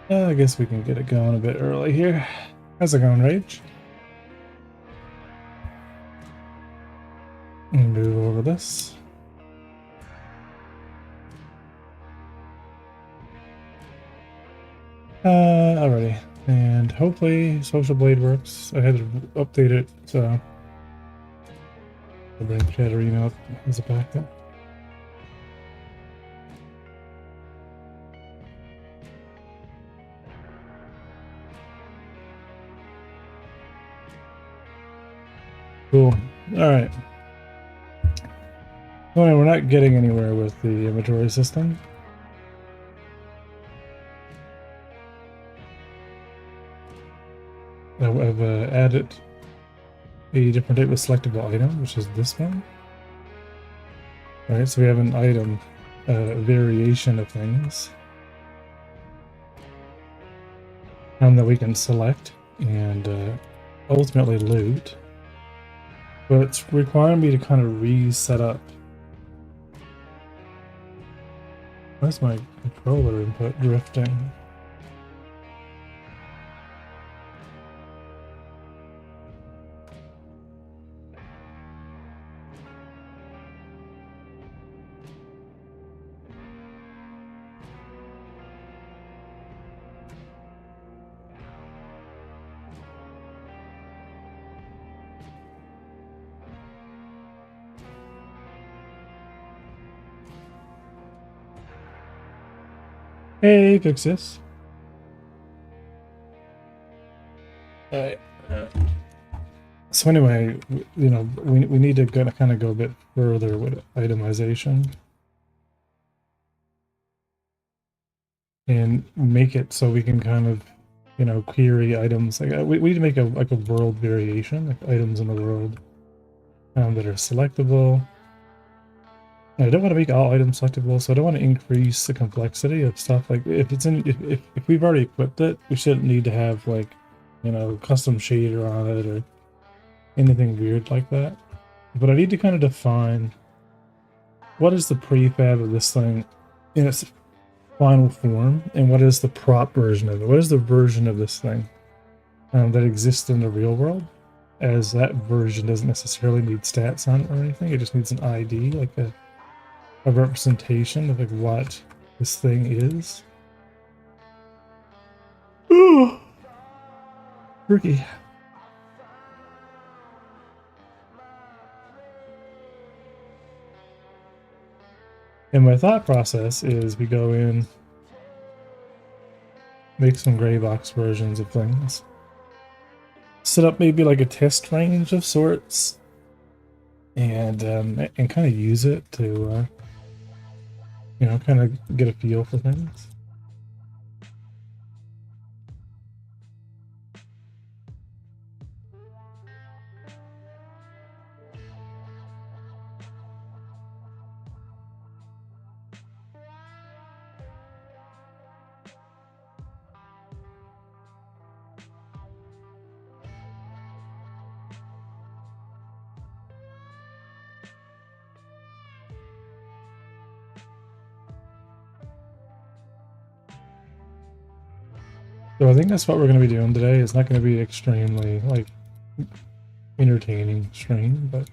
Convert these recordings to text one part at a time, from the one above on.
I guess we can get it going a bit early here. How's it going, Rage? Move over this. Alrighty. And hopefully Social Blade works. I had to update it, so I'll bring Chatterino up as a backup. Cool. Alright. Well, we're not getting anywhere with the inventory system. I've added a different type of selectable item, which is this one. Alright, so we have an item variation of things that we can select and ultimately loot. But it's requiring me to kind of reset up. Where's my controller input drifting? Hey, fix this. Alright. So anyway, you know, we need to kind of go a bit further with itemization and make it so we can kind of, you know, query items. Like we need to make a world variation, like items in the world that are selectable. I don't want to make all items selectable, so I don't want to increase the complexity of stuff. Like if it's in, if we've already equipped it, we shouldn't need to have like, you know, custom shader on it or anything weird like that. But I need to kind of define what is the prefab of this thing in its final form, and what is the prop version of it. What is the version of this thing that exists in the real world? As that version doesn't necessarily need stats on it or anything. It just needs an ID, like a representation of like what this thing is. Ooh, tricky. And my thought process is we go in, make some gray box versions of things, set up maybe like a test range of sorts, and kind of use it to you know, kind of get a feel for things. So I think that's what we're going to be doing today. It's not going to be extremely like entertaining stream, but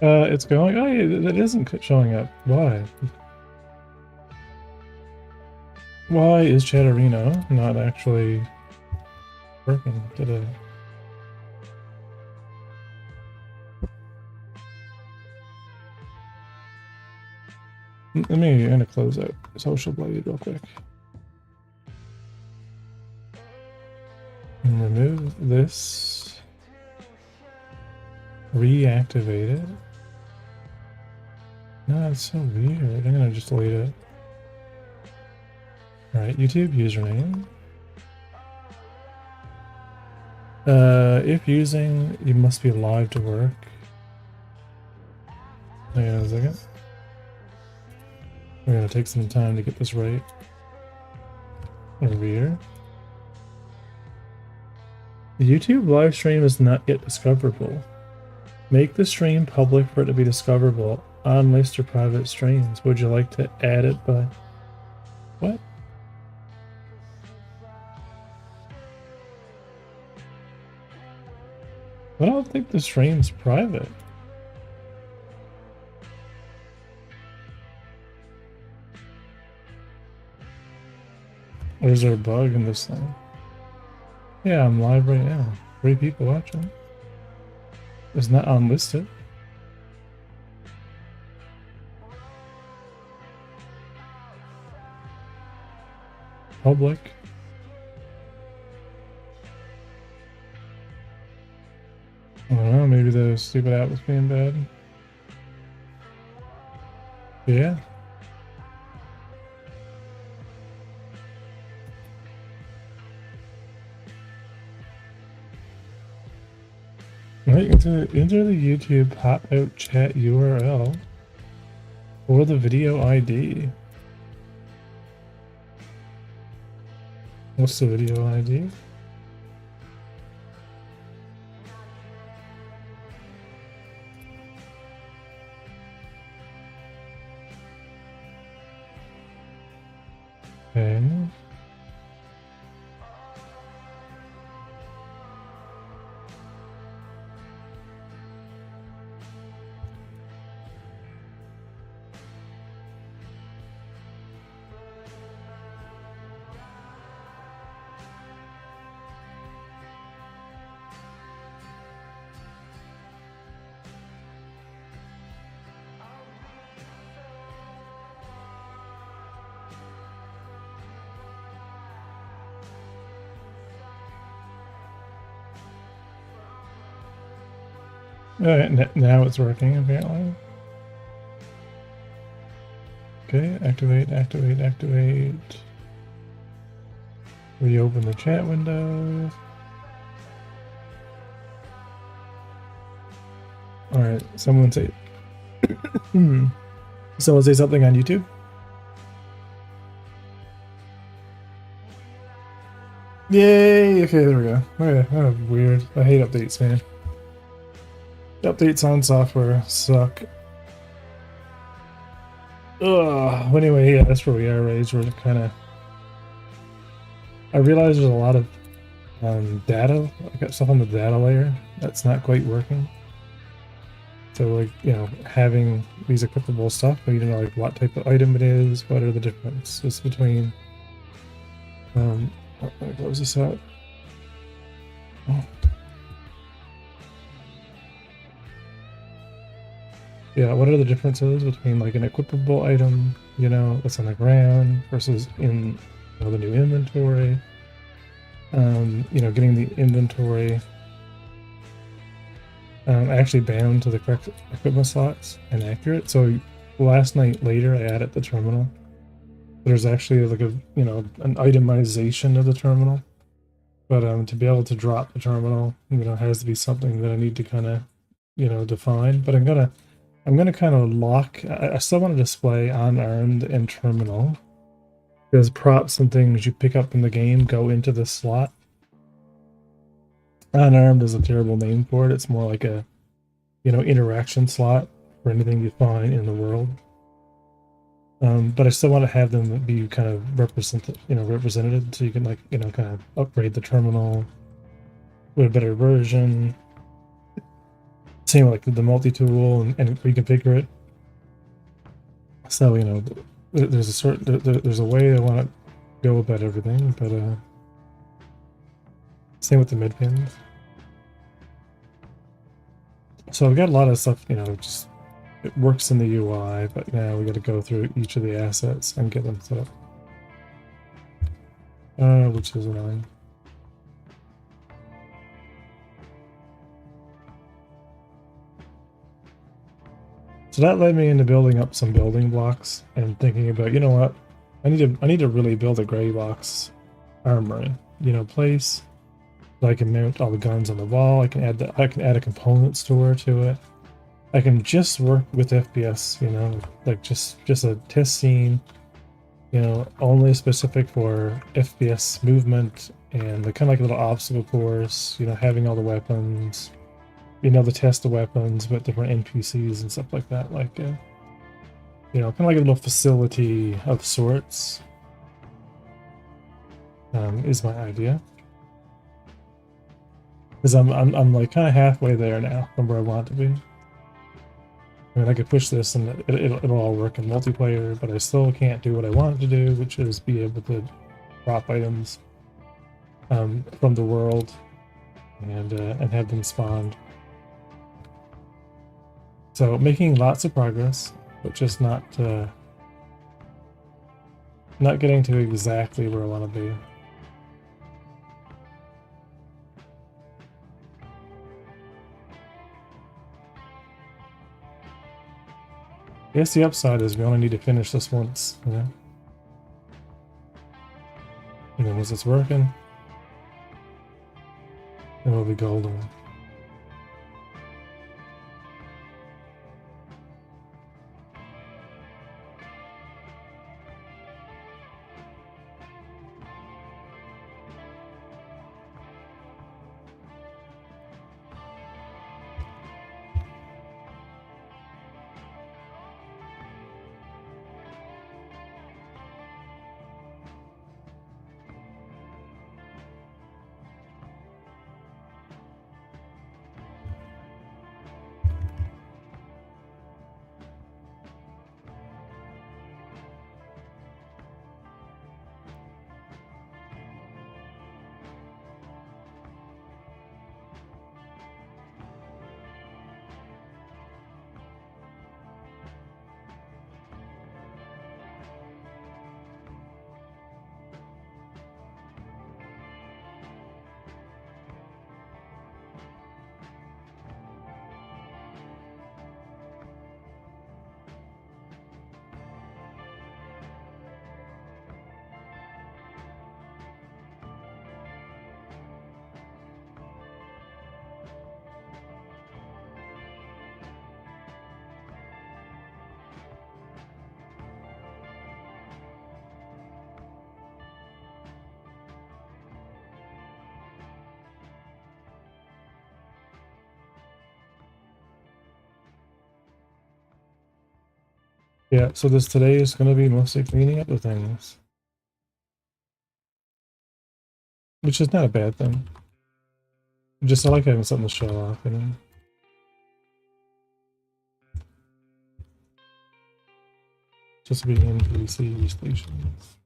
It's going. Oh, yeah, it isn't showing up. Why? Why is Chatterino not actually working today? I'm gonna close out Social Blade real quick. And remove this. Reactivate it. No, it's so weird. I'm gonna just delete it. Alright, YouTube username. If using, you must be live to work. Hang on a second. We're gonna take some time to get this right. Over here. The YouTube live stream is not yet discoverable. Make the stream public for it to be discoverable on list or private streams. Would you like to add it by... What? I don't think the stream's private. Or is there a bug in this thing? Yeah, I'm live right now. 3 people watching. It's not unlisted. Public. I don't know, maybe the stupid app was being bad. Yeah. Right, enter the YouTube pop-out chat URL or the video ID. What's the video ID? Okay. Alright, now it's working apparently. Okay, activate. Reopen the chat window. Alright, someone say someone say something on YouTube. Yay! Okay, there we go. Okay, that was weird. I hate updates, man. Updates on software suck. Ugh. Anyway, yeah, that's where we are, right? We're kind of... I realize there's a lot of data. I got stuff on the data layer that's not quite working. So, like, you know, having these equipable stuff, we need to know, like, what type of item it is, what are the differences between... let me close this out. Oh. Yeah, what are the differences between like an equipable item, you know, that's on the ground versus in, you know, the new inventory? You know, getting the inventory actually bound to the correct equipment slots and accurate. So last night later, I added the terminal. There's actually like a, you know, an itemization of the terminal, but to be able to drop the terminal, you know, has to be something that I need to kind of, you know, define. But I'm gonna kind of lock... I still want to display unarmed and terminal, because props and things you pick up in the game go into this slot. Unarmed is a terrible name for it. It's more like a, you know, interaction slot for anything you find in the world. But I still want to have them be kind of represented, so you can, like, you know, kind of upgrade the terminal with a better version. same like the multi-tool and reconfigure it. So, you know, there's a certain, there's a way I want to go about everything, but same with the mid pins. So I've got a lot of stuff, you know, just it works in the UI, but now we got to go through each of the assets and get them set up, which is annoying. So that led me into building up some building blocks and thinking about, you know what, I need to really build a gray box armory, you know, place so I can mount all the guns on the wall. I can add a component store to it. I can just work with FPS, you know, like just a test scene, you know, only specific for FPS movement and the kind of like a little obstacle course, you know, having all the weapons, you know, the test of weapons with different NPCs and stuff like that, like, you know, kind of like a little facility of sorts, is my idea. Because I'm like kind of halfway there now from where I want to be. I mean, I could push this and it'll all work in multiplayer, but I still can't do what I want to do, which is be able to drop items from the world and have them spawned. So making lots of progress, but just not getting to exactly where I want to be. I guess the upside is we only need to finish this once, you know? And then once it's working, then we'll be golden. Yeah, so this today is going to be mostly cleaning up the things, which is not a bad thing. Just I like having something to show off, you know? Just be NPC stations.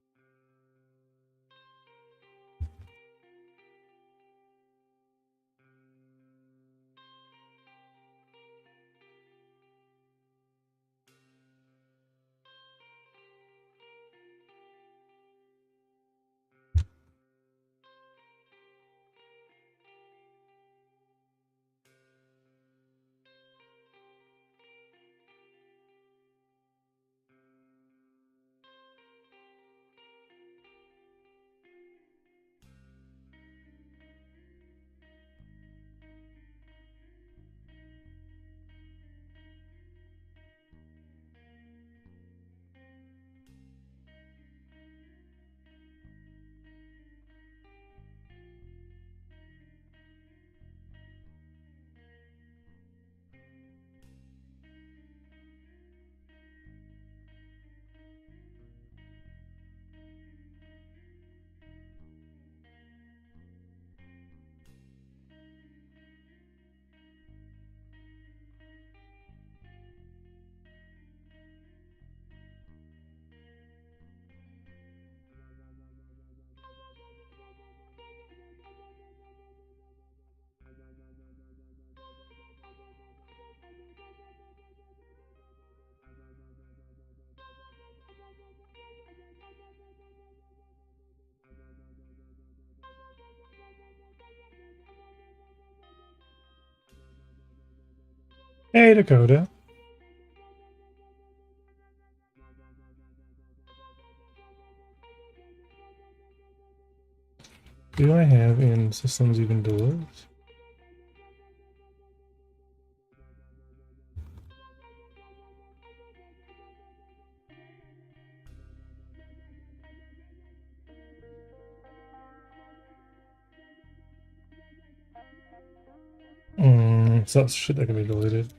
Hey, Dakota. Do I have in systems even doors? So that's shit that can be deleted.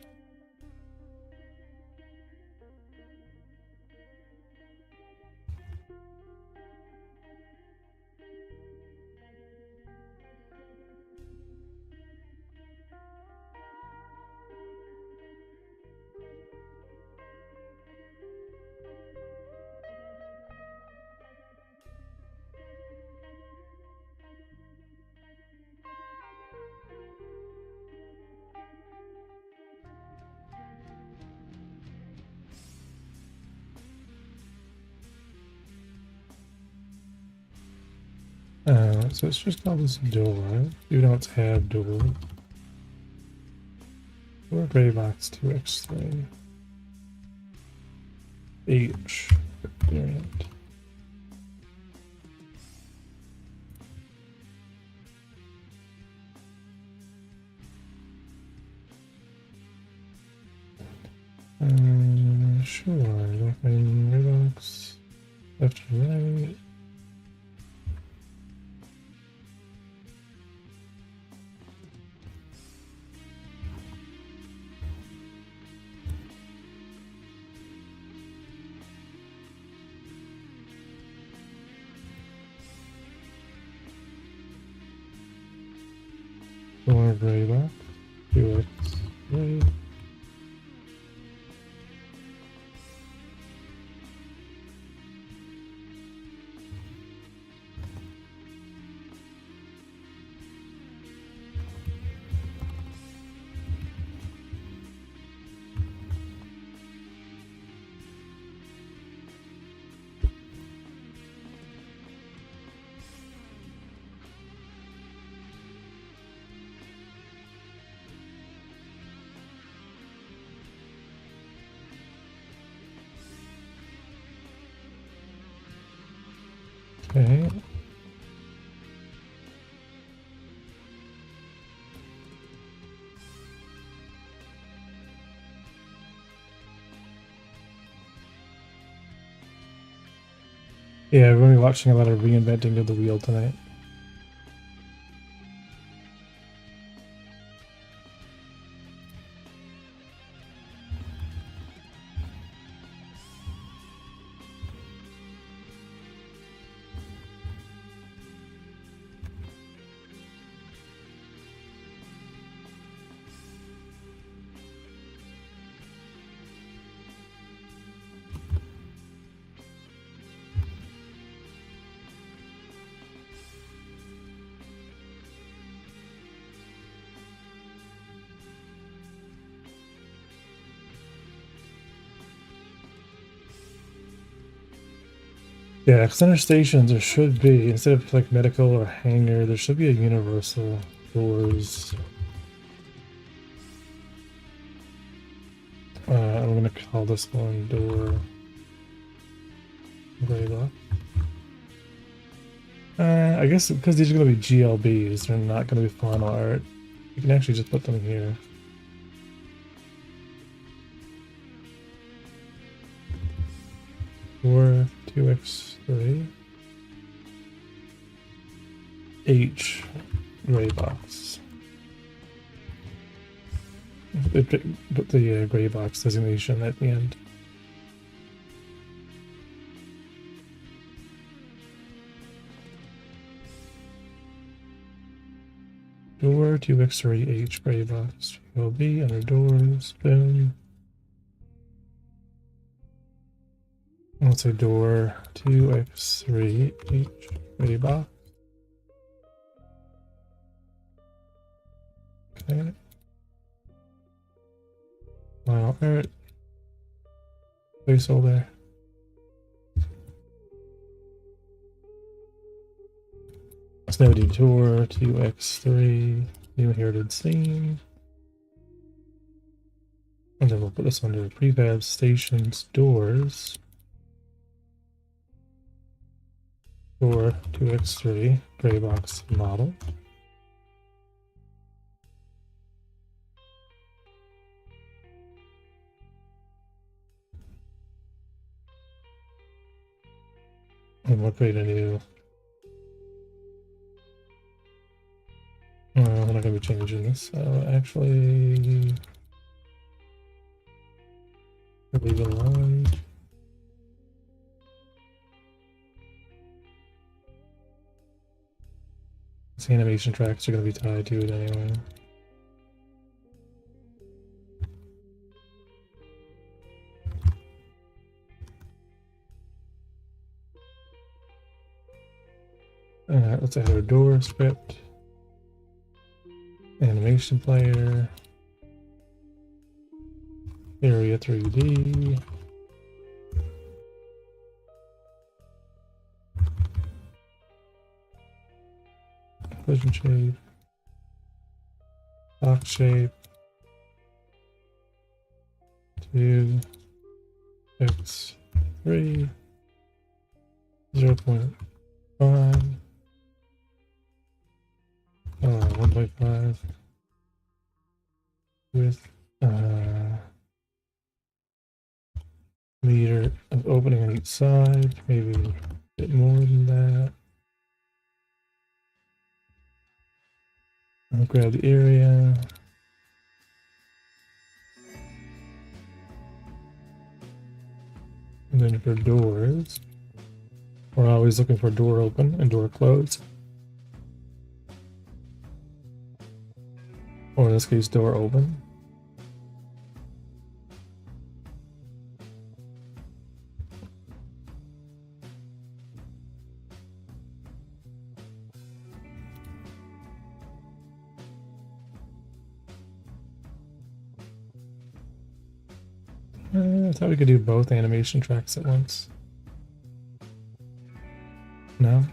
So it's just called this door, even though it's have door. Door gray box 2x3. H variant. Sure. Nothing. Gray box. Left to right. Door gray box. 2x3. Okay. Yeah, we're going to be watching a lot of reinventing of the wheel tonight. Yeah, center stations there should be, instead of like medical or hangar, there should be a universal doors. I'm gonna call this one door gray box. I guess because these are gonna be GLBs, they're not gonna be final art. You can actually just put them here. Or 2x3. H gray box. Put the gray box designation at the end. Door 2x3 H gray box. Will be under doors. Boom. Let's say door 2x3 H gray box. Okay. Final art. Placeholder. Let's now do door 2x3 new inherited scene. And then we'll put this under prefab stations doors. Door 2x3 gray box model. And we'll create a new. We're not going to be changing this. So actually, leave it alone. These animation tracks are going to be tied to it anyway. Alright, let's add our door script. Animation player. Area 3D. Collision shape. Box shape. 2x3. 0.5. 1.5 with meter of opening on each side, maybe a bit more than that. I'll grab the area. And then for doors, we're always looking for door open and door close. Or in this case, door open. I thought we could do both animation tracks at once. No?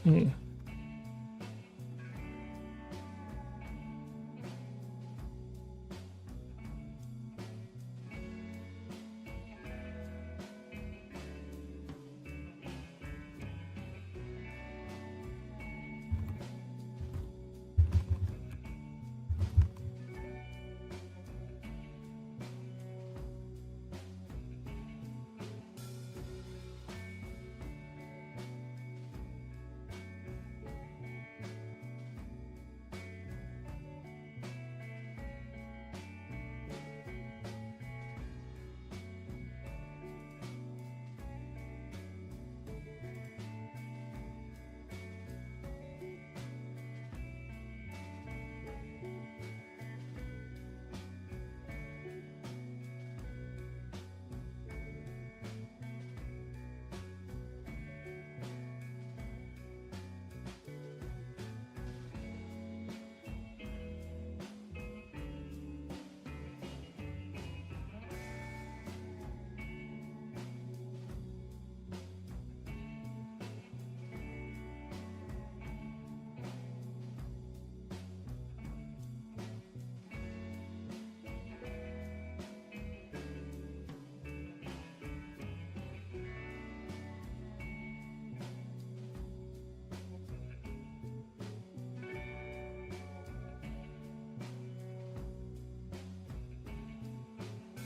Hmm.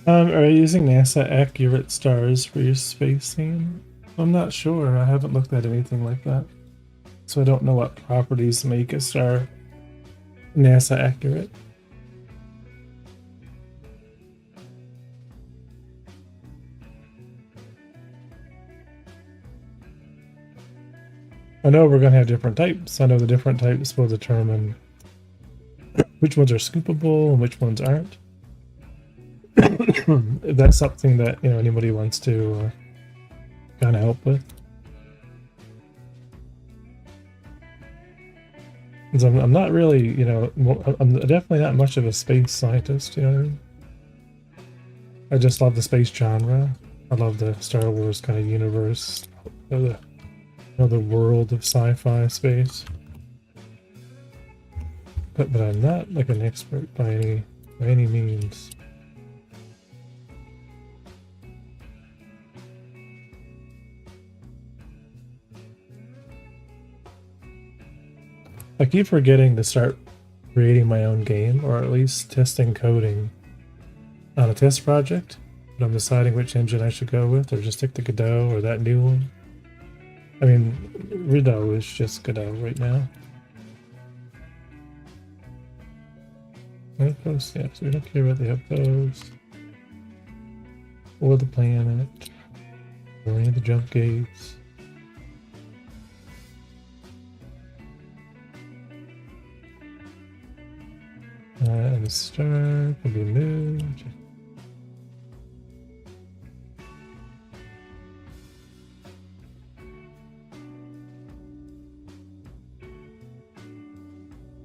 Are you using NASA accurate stars for your space theme? I'm not sure. I haven't looked at anything like that. So I don't know what properties make a star NASA accurate. I know we're going to have different types. I know the different types will determine which ones are scoopable and which ones aren't. If that's something that, you know, anybody wants to kind of help with. Because I'm not really, you know, I'm definitely not much of a space scientist, you know what I mean? I just love the space genre. I love the Star Wars kind of universe, the world of sci-fi space. But I'm not like an expert by any means. I keep forgetting to start creating my own game, or at least testing coding on a test project. But I'm deciding which engine I should go with, or just stick to Godot or that new one. I mean, Godot is just Godot right now. Outposts, yeah, so we don't care about the outposts. Or the planet. Or any of the jump gates. And the star can be moved.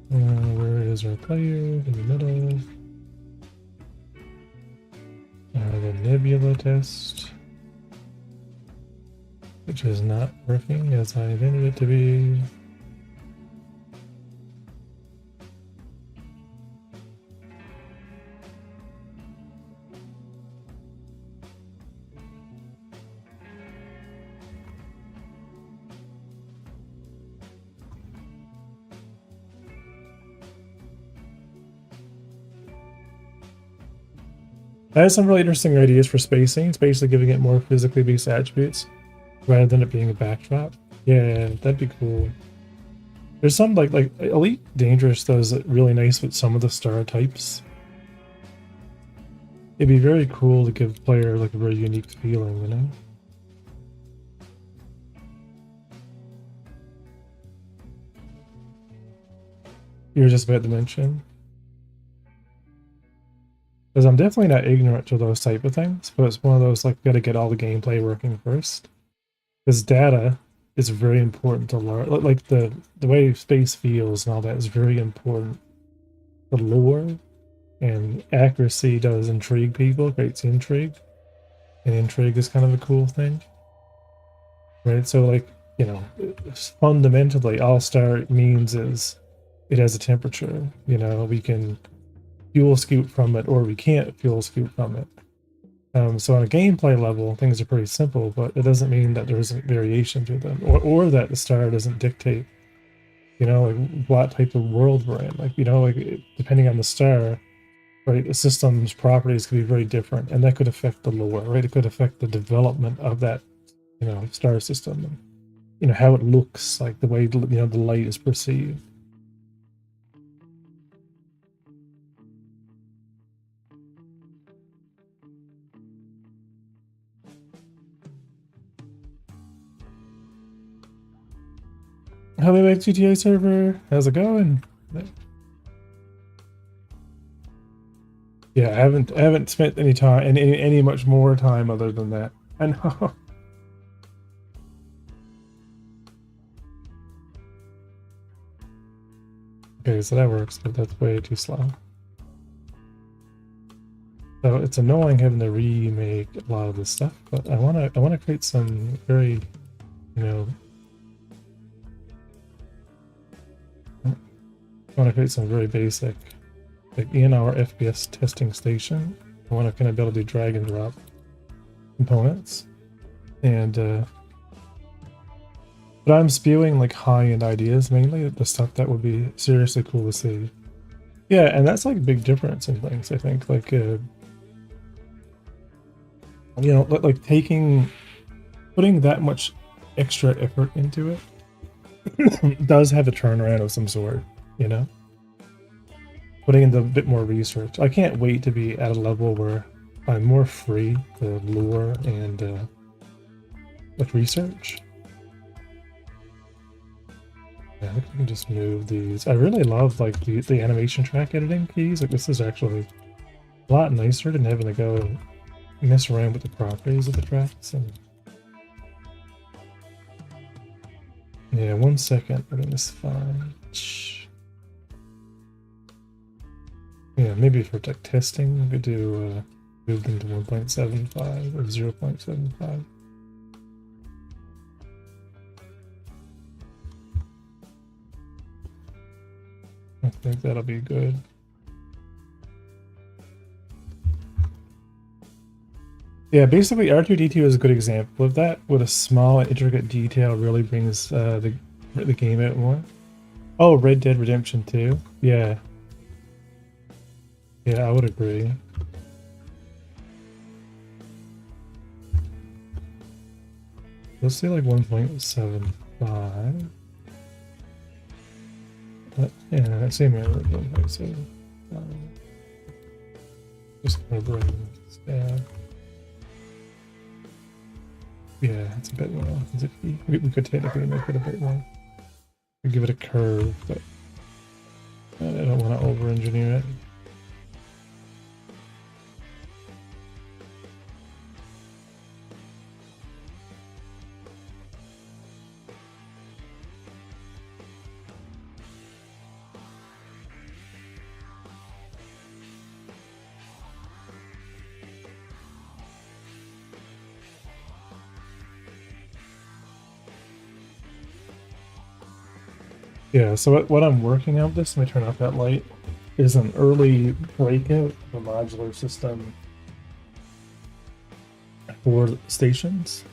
Where is our player? In the middle. The nebula test, which is not working as I intended it to be. I have some really interesting ideas for spacing. It's basically giving it more physically based attributes rather than it being a backdrop. Yeah, that'd be cool. There's some like Elite Dangerous does it really nice with some of the star types. It'd be very cool to give the player like a very unique feeling, you know? You were just about to mention. Because I'm definitely not ignorant to those type of things, but it's one of those like, gotta get all the gameplay working first. Because data is very important to learn. Like the way space feels and all that is very important. The lore and accuracy does intrigue people, creates intrigue. And intrigue is kind of a cool thing. Right? So like, you know, fundamentally all star means is it has a temperature. You know, we can fuel scoop from it or we can't fuel scoop from it. So on a gameplay level, things are pretty simple, but it doesn't mean that there isn't variation to them, or that the star doesn't dictate, you know, like what type of world we're in. Like, you know, like depending on the star, right, the system's properties could be very different, and that could affect the lore, right? It could affect the development of that, you know, star system, and, you know, how it looks, like the way, you know, the light is perceived. Hello, back GTA server. How's it going? Yeah, I haven't spent any time and any much more time other than that. I know. Okay, so that works, but that's way too slow. So it's annoying having to remake a lot of this stuff, but I wanna create some very, you know, I want to create some very basic, like in our FPS testing station, I want to kind of be able to do drag and drop components. And, but I'm spewing like high-end ideas, mainly the stuff that would be seriously cool to see. Yeah, and that's like a big difference in things, I think. Like, You know, like putting that much extra effort into it does have a turnaround of some sort, you know? Putting in a bit more research. I can't wait to be at a level where I'm more free to lure and like research. Yeah, I think I can just move these. I really love like the animation track editing keys. Like this is actually a lot nicer than having to go mess around with the properties of the tracks. And yeah, 1 second. I think it's fine. Yeah, maybe for like testing, we could do move them to 1.75 or 0.75. I think that'll be good. Yeah, basically R2-D2 is a good example of that. With a small and intricate detail really brings the game out more. Oh, Red Dead Redemption 2. Yeah. Yeah, I would agree. Let's say like 1.75. Yeah, same here. 1.75. Just gonna bring this down. Yeah, it's a bit more. We could technically make it a bit more. We give it a curve, but I don't want to over-engineer it. Yeah, so what I'm working on this, let me turn off that light, is an early breakout of a modular system for stations.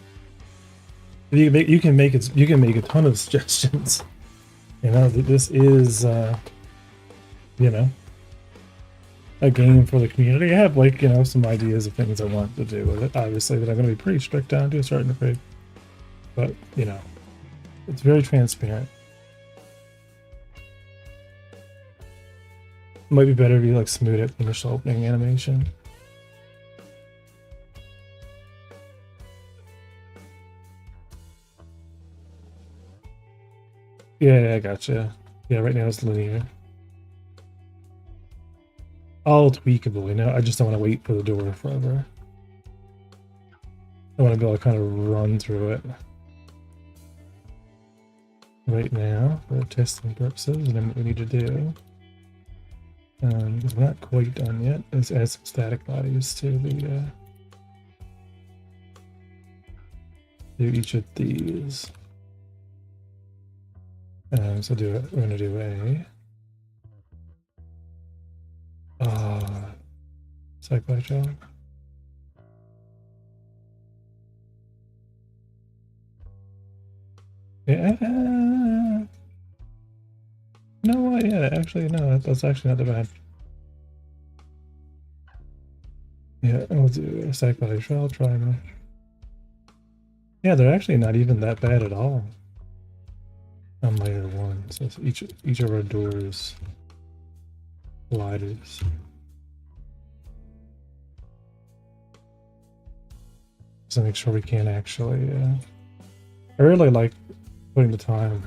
You can make a ton of suggestions. You know, this is you know, a game for the community. I have like, you know, some ideas of things I want to do with it, obviously, that I'm gonna be pretty strict on to a certain degree. But, you know, it's very transparent. Might be better if you like smooth it initial opening animation. Yeah, I gotcha. Yeah, right now it's linear. All tweakable, you know? I just don't want to wait for the door forever. I want to be able to kind of run through it. Right now, for testing purposes, and then what we need to do, because we're not quite done yet, is add some static bodies to the do each of these. So we're going to do a cyclide shell. Yeah. No, yeah, actually, no, that's actually not that bad. Yeah, we'll do a cyclide shell, try mesh. Yeah, they're actually not even that bad at all. On layer 1, so each of our doors gliders. So make sure we can actually. I really like putting the time.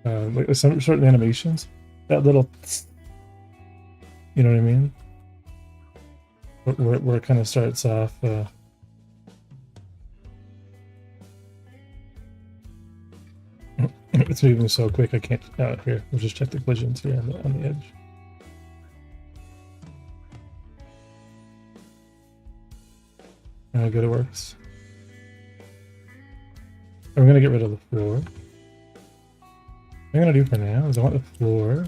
Like some certain animations, that little, you know what I mean? Where it kind of starts off. It's moving so quick I can't. Here, we'll just check the collisions here on the edge. Good, it works. And we're gonna get rid of the floor. What I'm gonna do for now is I want the floor.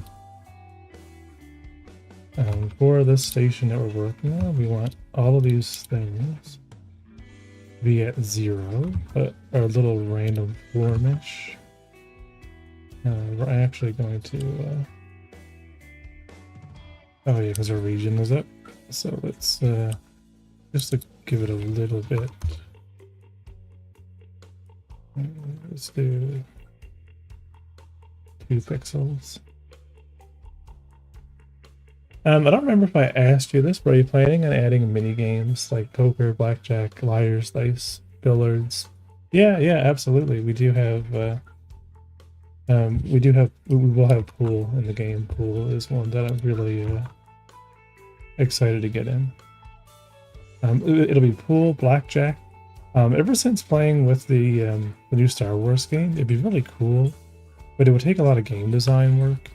For this station that we're working on, we want all of these things to be at 0, but our little random floor mesh. We're actually going to. Oh yeah, because our region is up. So let's just like give it a little bit. Let's do 2 pixels. I don't remember if I asked you this, but are you planning on adding mini games like poker, blackjack, liar's dice, billiards? Yeah, yeah, absolutely. We do have we will have pool in the game. Pool is one that I'm really excited to get in. It'll be pool, blackjack. Ever since playing with the new Star Wars game, it'd be really cool, but it would take a lot of game design work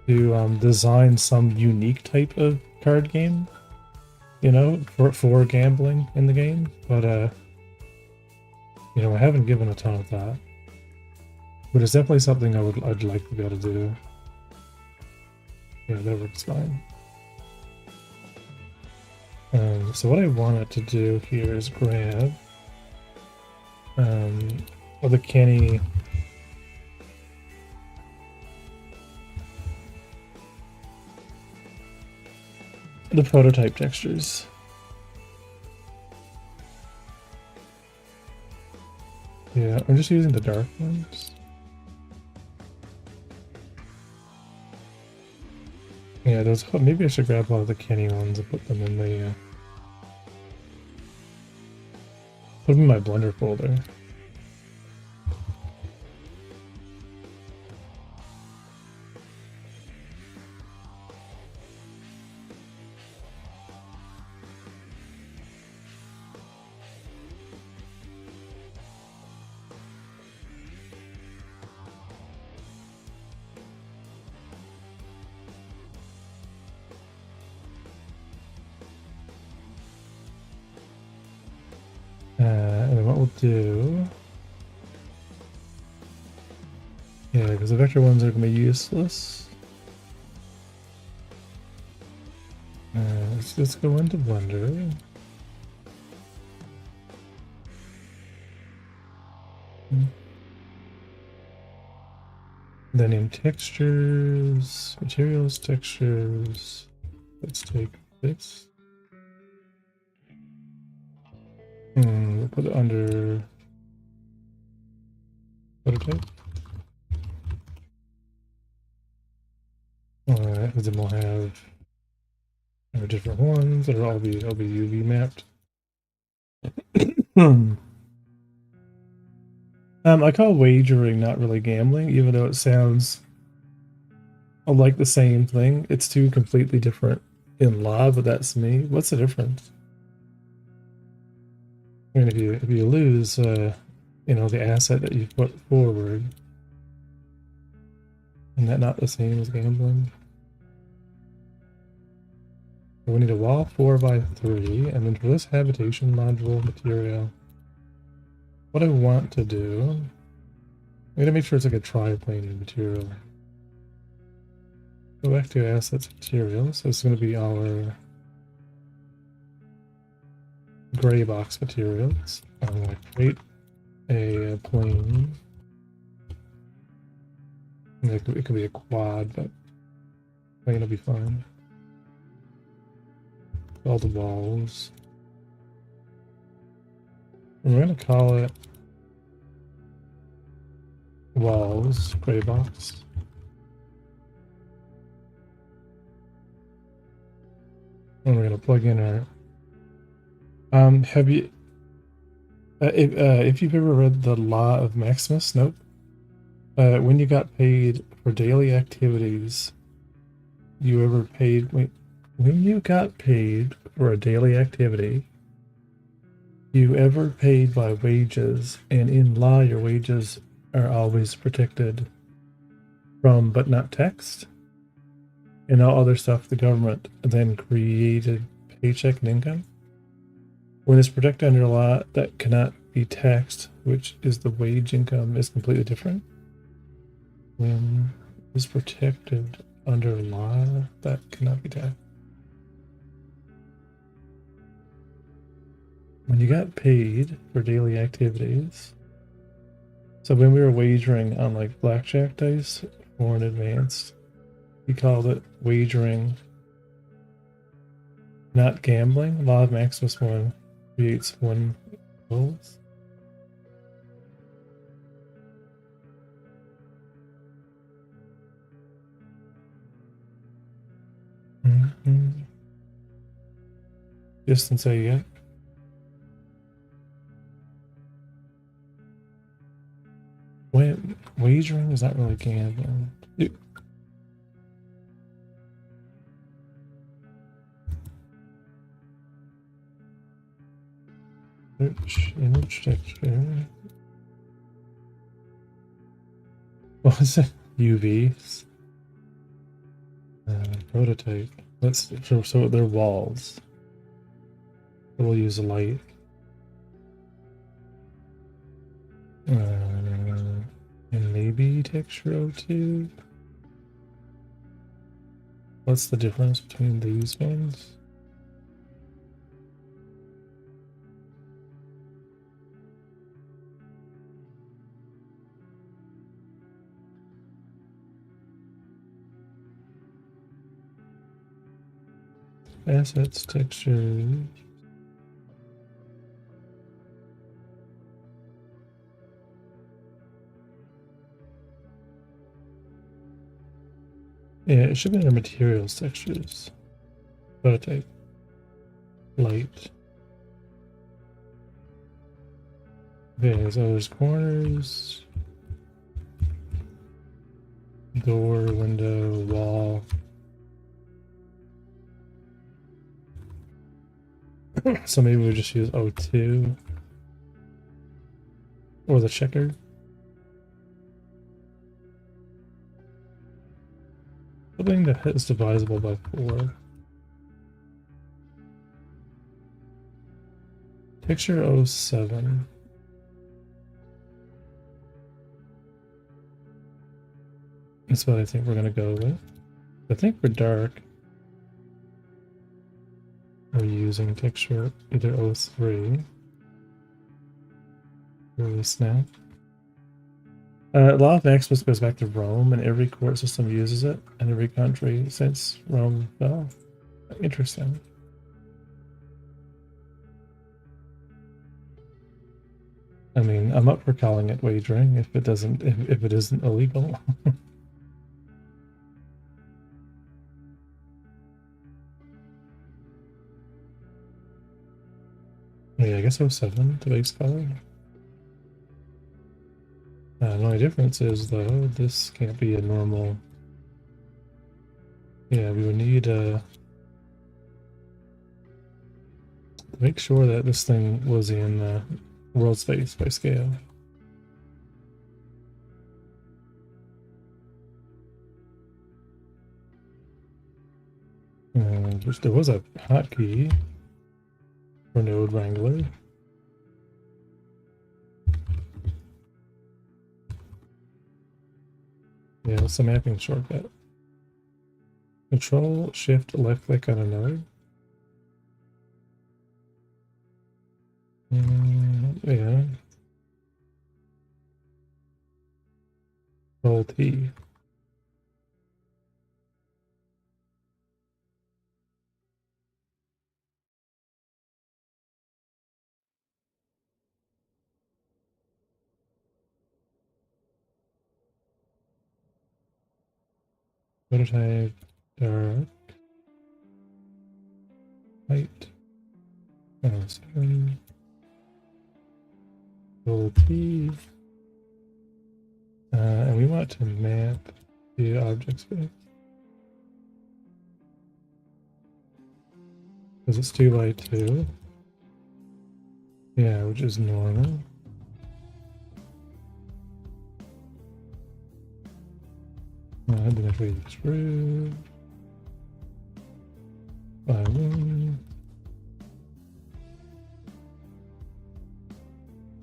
to design some unique type of card game, you know, for gambling in the game. But you know, I haven't given a ton of thought. But it's definitely something I'd like to be able to do. Yeah, that works fine. So what I wanted to do here is grab the Kenny the prototype textures. Yeah, I'm just using the dark ones. Yeah, those. Oh, maybe I should grab all of the Kenny ones and put them in the put them in my Blender folder. And then what we'll do... Yeah, because the vector ones are going to be useless. Let's just go into Blender. Then in textures, materials, textures, let's take this. We'll put it under prototype. Alright, because then we'll have our different ones that are all be UV mapped. I call wagering not really gambling, even though it sounds like the same thing. It's two completely different in law, but that's me. What's the difference? I mean, if you lose, you know, the asset that you put forward, isn't that not the same as gambling? So we need a wall 4x3, and then for this habitation module material, what I want to do, I'm gonna make sure it's like a triplane material. Go back to assets materials. So it's gonna be our gray box materials. I'm gonna create a plane. It could be a quad, but plane will be fine. All the walls. And we're gonna call it walls gray box. And we're gonna plug in our have you if you've ever read The Law of Maximus? Nope. When you got paid for daily activities, you ever paid when you got paid for a daily activity, you ever paid by wages, and in law your wages are always protected from but not taxed, and all other stuff the government then created paycheck and income. When it's protected under law that cannot be taxed, which is the wage income, is completely different. When it's protected under law that cannot be taxed. When you got paid for daily activities. So when we were wagering on like blackjack dice or in advanced, he called it wagering, not gambling. Law of Maximus 1. creates one both. Distance I get. Wagering is not really gambling. Search image texture. What was it? UVs. Prototype. So they're walls. We'll use light. And maybe texture O2. What's the difference between these ones? Assets, texture. Yeah, it should be under materials, textures. Prototype. Light. Okay, so there's corners. Door, window, wall. So maybe we'll just use O2. Or the checker. Something that is divisible by 4. Picture 07. That's what I think we're gonna go with. I think for dark, we're using texture either 03 or snap. Law of Maximus goes back to Rome, and every court system uses it in every country since Rome fell. Interesting. I mean, I'm up for calling it wagering if it doesn't, if it isn't illegal. Yeah, I guess 07 to base color. The only difference is, though, this can't be a normal... Yeah, we would need to make sure that this thing was in world space by scale. Which there was a hotkey for Node Wrangler. Yeah, what's the mapping shortcut? Control, Shift, left click on a node. Yeah. Control T. Prototype, dark, light, 7, Control T. And we want to map the object space. Because it's 2 by 2. Yeah, which is normal. Dimensionally through. By 1.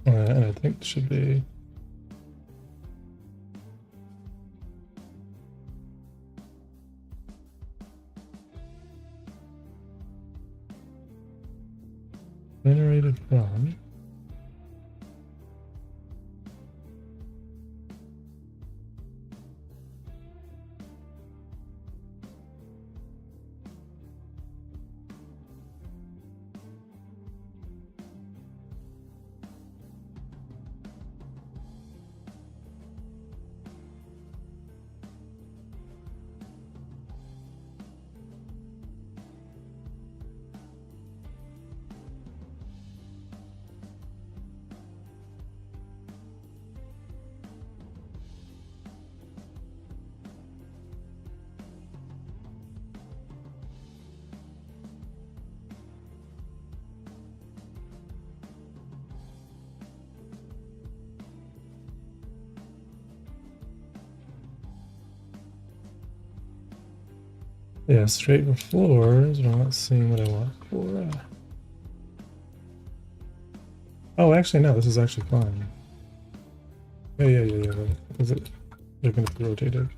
And I think it should be generated from Yeah, straight for floors, but I'm not seeing what I want for. Oh, actually, no, this is actually fine. Yeah. Is it? They're going to be rotated.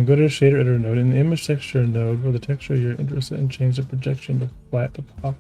Go to shader editor node. In the image texture node, for the texture you're interested in, change the projection to flat to pop.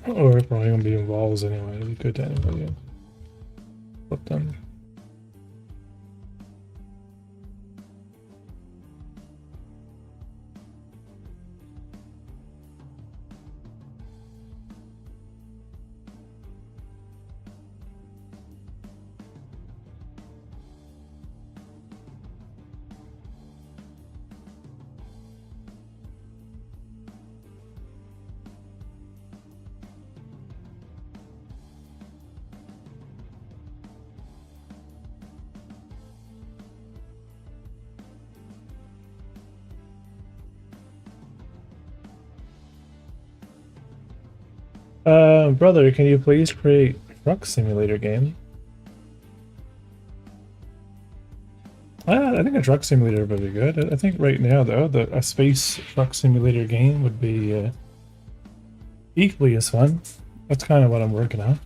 Or it's probably gonna be in walls anyway. It'd be good to anybody else. Flip them. Brother, can you please create truck simulator game? I think a truck simulator would be good. I think right now, though, a space truck simulator game would be equally as fun. That's kind of what I'm working on.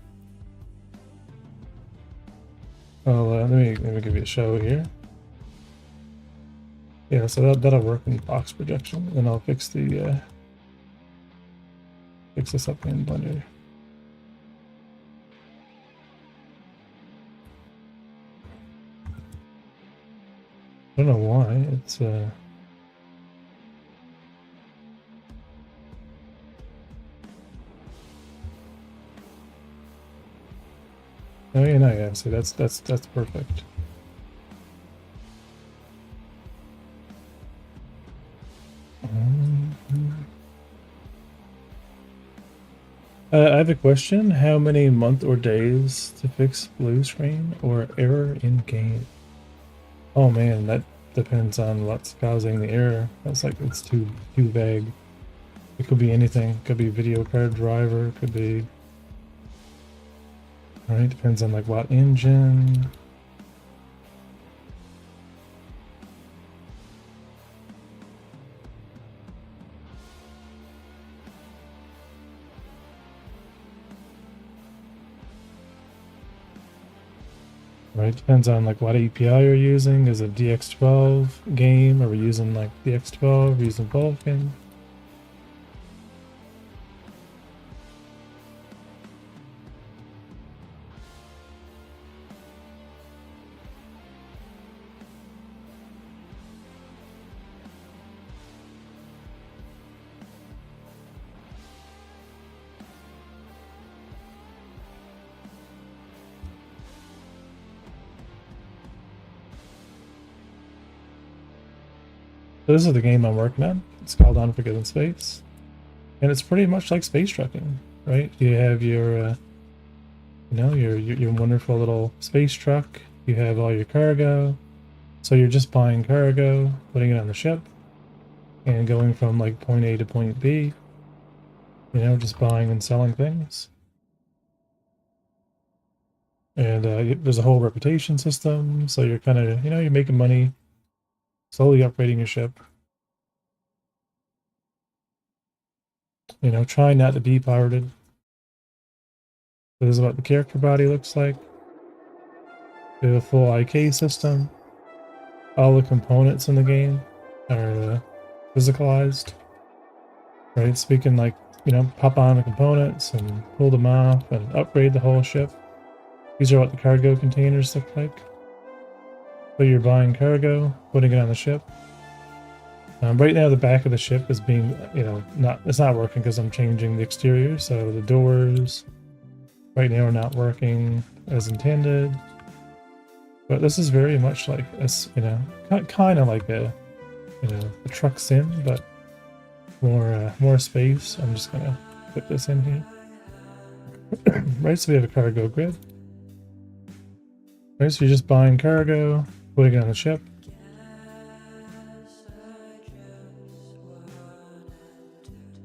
Well, let me give you a show here. Yeah, so that'll work in box projection, and I'll fix the fix this up in Blender. I don't know why it's oh yeah, no, yeah. So that's perfect. I have a question. How many month or days to fix blue screen or error in game? Oh man, that depends on what's causing the error. That's like it's too vague. It could be anything. It could be video card driver. It could be. Right, depends on like what engine. Right, depends on like what API you're using. Is it DX12 game? Are we using like DX12? Are we using Vulkan? So this is the game I'm working on. It's called Unforgiven Space. And it's pretty much like space trucking, right? You have your You know, your wonderful little space truck. You have all your cargo. So you're just buying cargo, putting it on the ship, and going from like point A to point B. You know, just buying and selling things. And there's a whole reputation system, so you're kind of, you know, you're making money, slowly upgrading your ship. You know, trying not to be pirated. This is what the character body looks like. We have a full IK system. All the components in the game are physicalized, right? So we can, like, you know, pop on the components and pull them off and upgrade the whole ship. These are what the cargo containers look like. So you're buying cargo, putting it on the ship. Right now the back of the ship is being, you know, it's not working because I'm changing the exterior. So the doors right now are not working as intended. But this is very much like, you know, kind of like a, you know, a truck sim, but more space. I'm just gonna put this in here. Right, so we have a cargo grid. Right, so you're just buying cargo, putting it on the ship.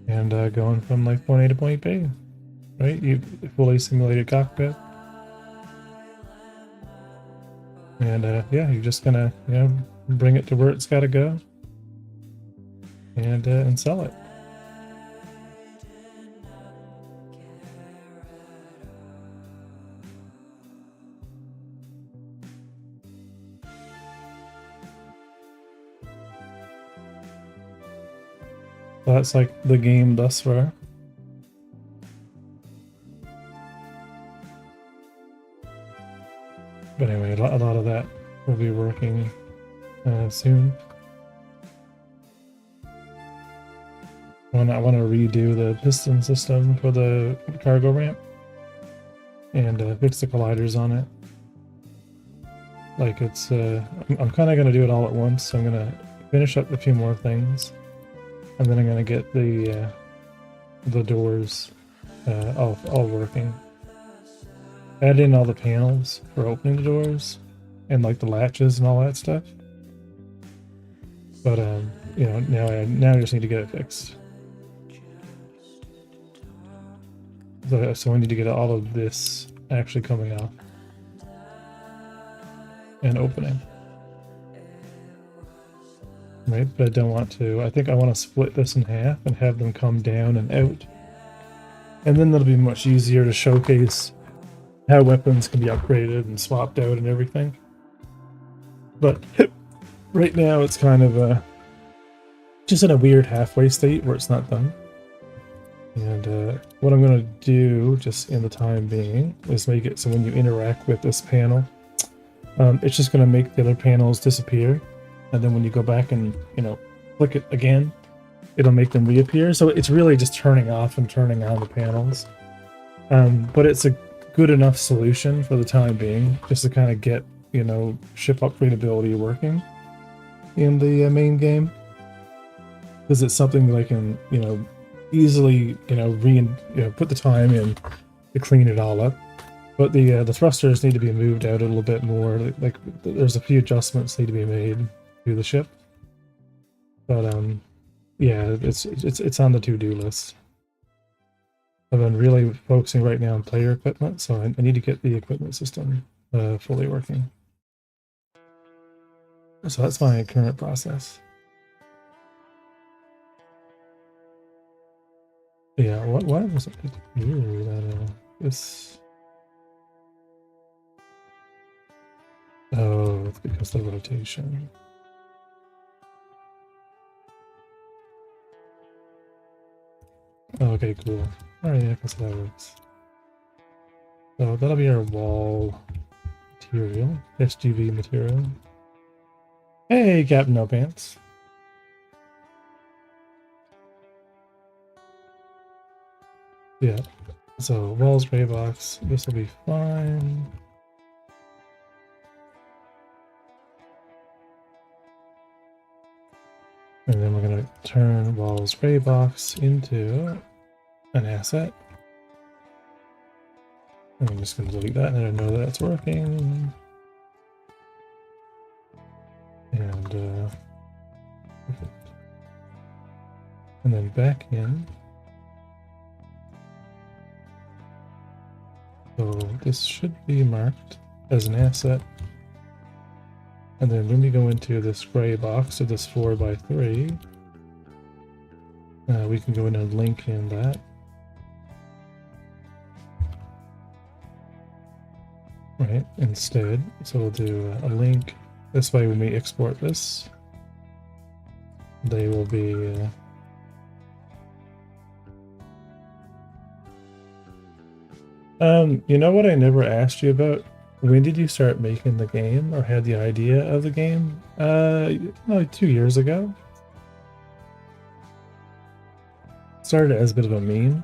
And going from like point A to point B. Right, you fully simulated cockpit. And yeah, you're just gonna, you know, bring it to where it's gotta go. And sell it. So that's like the game thus far. But anyway, a lot of that will be working soon. I want to redo the piston system for the cargo ramp and fix the colliders on it. Like it's, I'm kind of going to do it all at once. I'm going to finish up a few more things, and then I'm going to get the doors all working. Add in all the panels for opening the doors and like the latches and all that stuff. But you know, now I just need to get it fixed. So I need to get all of this actually coming off and opening. Right, but I don't want to. I think I want to split this in half and have them come down and out. And then that'll be much easier to showcase how weapons can be upgraded and swapped out and everything. But right now it's kind of just in a weird halfway state where it's not done. And what I'm going to do, just in the time being, is make it so when you interact with this panel, it's just going to make the other panels disappear. And then when you go back and, you know, click it again, it'll make them reappear. So it's really just turning off and turning on the panels. But it's a good enough solution for the time being, just to kind of get, you know, ship upgradability working in the main game. Because it's something that I can, you know, easily, you know, put the time in to clean it all up. But the thrusters need to be moved out a little bit more. Like there's a few adjustments need to be made to the ship. But yeah, it's on the to-do list. I've been really focusing right now on player equipment, so I need to get the equipment system fully working. So that's my current process. Yeah, why was it weird that this? Oh, it's because of the rotation. Okay, cool. Alright, yeah, that's how that works. So that'll be our wall material, SGV material. Hey, Captain No Pants. Yeah, so walls, gray box, this will be fine. And then we're going to turn walls gray box into an asset. And I'm just going to delete that, and I know that's working. And and then back in. So this should be marked as an asset. And then when we go into this gray box of this 4x3, we can go in and link in that. Right, instead. So we'll do a link. This way when we export this, they will be... you know what I never asked you about? When did you start making the game or had the idea of the game? Like 2 years ago. Started as a bit of a meme.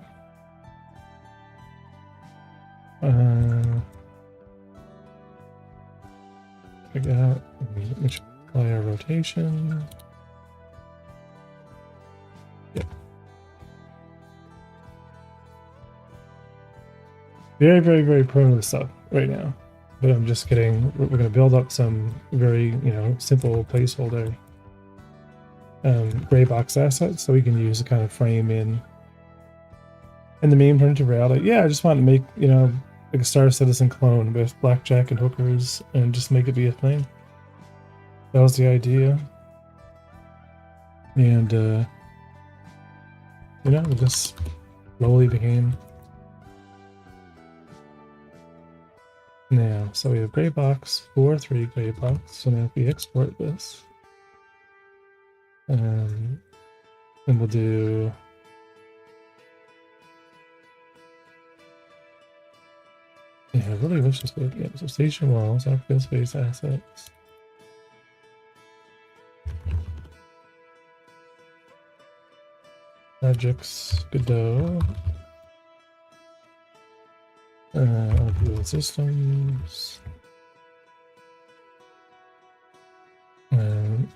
Check out multiply our rotation. Yeah. Very, very, very prone to this stuff right now. But I'm just kidding. We're going to build up some very, simple placeholder gray box assets so we can use to kind of frame in. And the meme turned into reality. Yeah, I just wanted to make, like a Star Citizen clone with blackjack and hookers and just make it be a thing. That was the idea. And, it just slowly became. Now, so we have gray box, 4-3 gray box. So now if we export this, and we'll do I really wish this would get so station walls, active space assets. Projects, Godot. Build systems.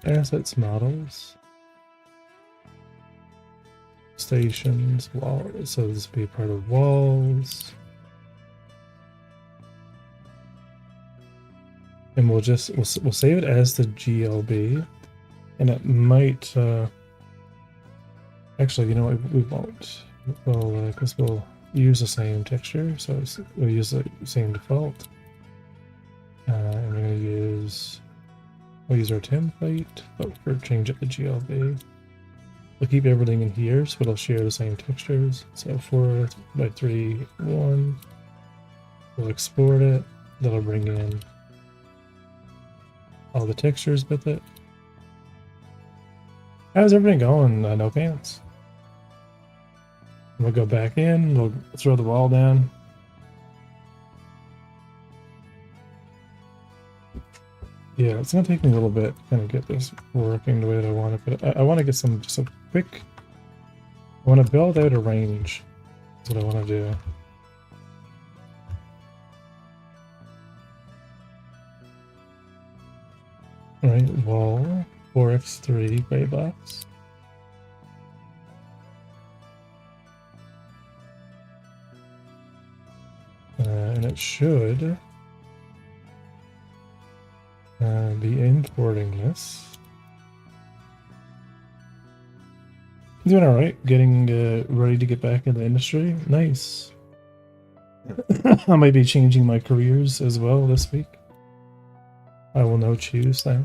Assets models. Stations, walls. So this will be part of walls. And we'll save it as the GLB, and it might actually, you know what, we won't. Well, because we'll use the same texture, so we'll use the same default. And we're gonna use we'll use our template, but we'll change it to GLB. We'll keep everything in here, so it'll share the same textures. So 4x3, 1. We'll export it. That'll bring in all the textures with it. How's everything going? No pants. We'll go back in, we'll throw the wall down. Yeah, it's gonna take me a little bit to kind of get this working the way that I want it, but I want to get just a quick, I want to build out a range. That's what I want to do. Alright, wall, 4x3 gray box. And it should be importing this. Doing alright, getting ready to get back in the industry. Nice. I might be changing my careers as well this week. I will now choose that.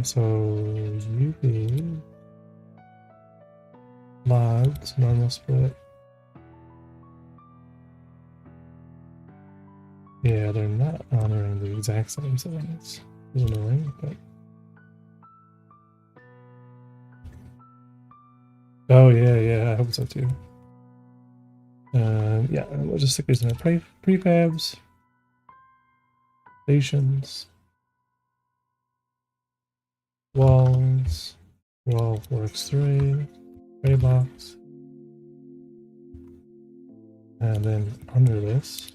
So UV logs, normal split. Yeah, they're not honoring the exact same settings. It's annoying, but oh yeah, I hope so too. Yeah, we'll just stick these in our prefabs, stations, walls, wall 4x3, gray box, and then under this,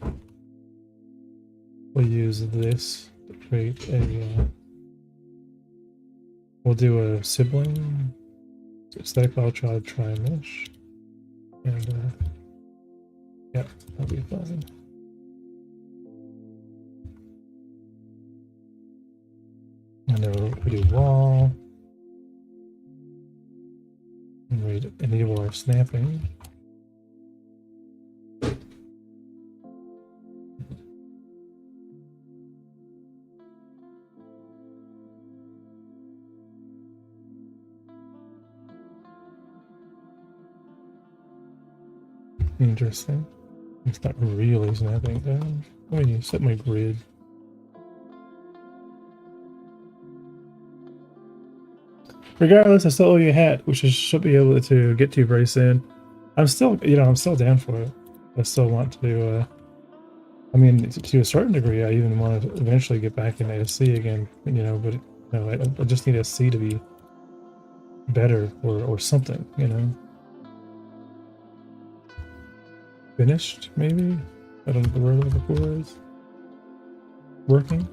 we'll use this to create a. We'll do a sibling stack file child try mesh. And yeah, that'll be fun. And then we do wall. And we enable our snapping. Interesting. It's not really snapping down. Let me set my grid. Regardless, I still owe you a hat, which I should be able to get to very soon. I'm still, I'm still down for it. I still want to, I mean, to a certain degree, I even want to eventually get back into SC again, but no, I just need SC to be better or something, Finished, maybe? I don't know the word of the is. Working.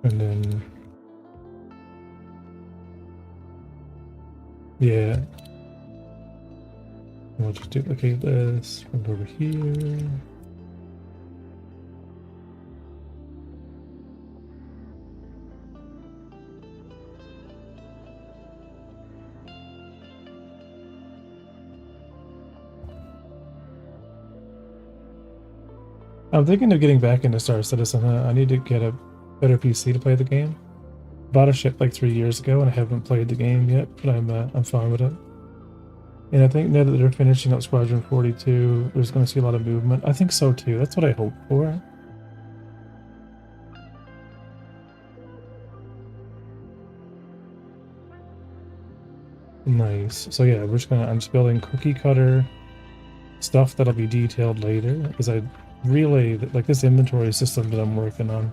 And then, yeah. We'll just duplicate this, come over here. I'm thinking of getting back into Star Citizen. I need to get a better PC to play the game. Bought a ship like 3 years ago, and I haven't played the game yet, but I'm fine with it. And I think now that they're finishing up Squadron 42, there's going to see a lot of movement. I think so too. That's what I hope for. Nice. So yeah, I'm just building cookie cutter stuff that'll be detailed later, because I really like this inventory system that I'm working on.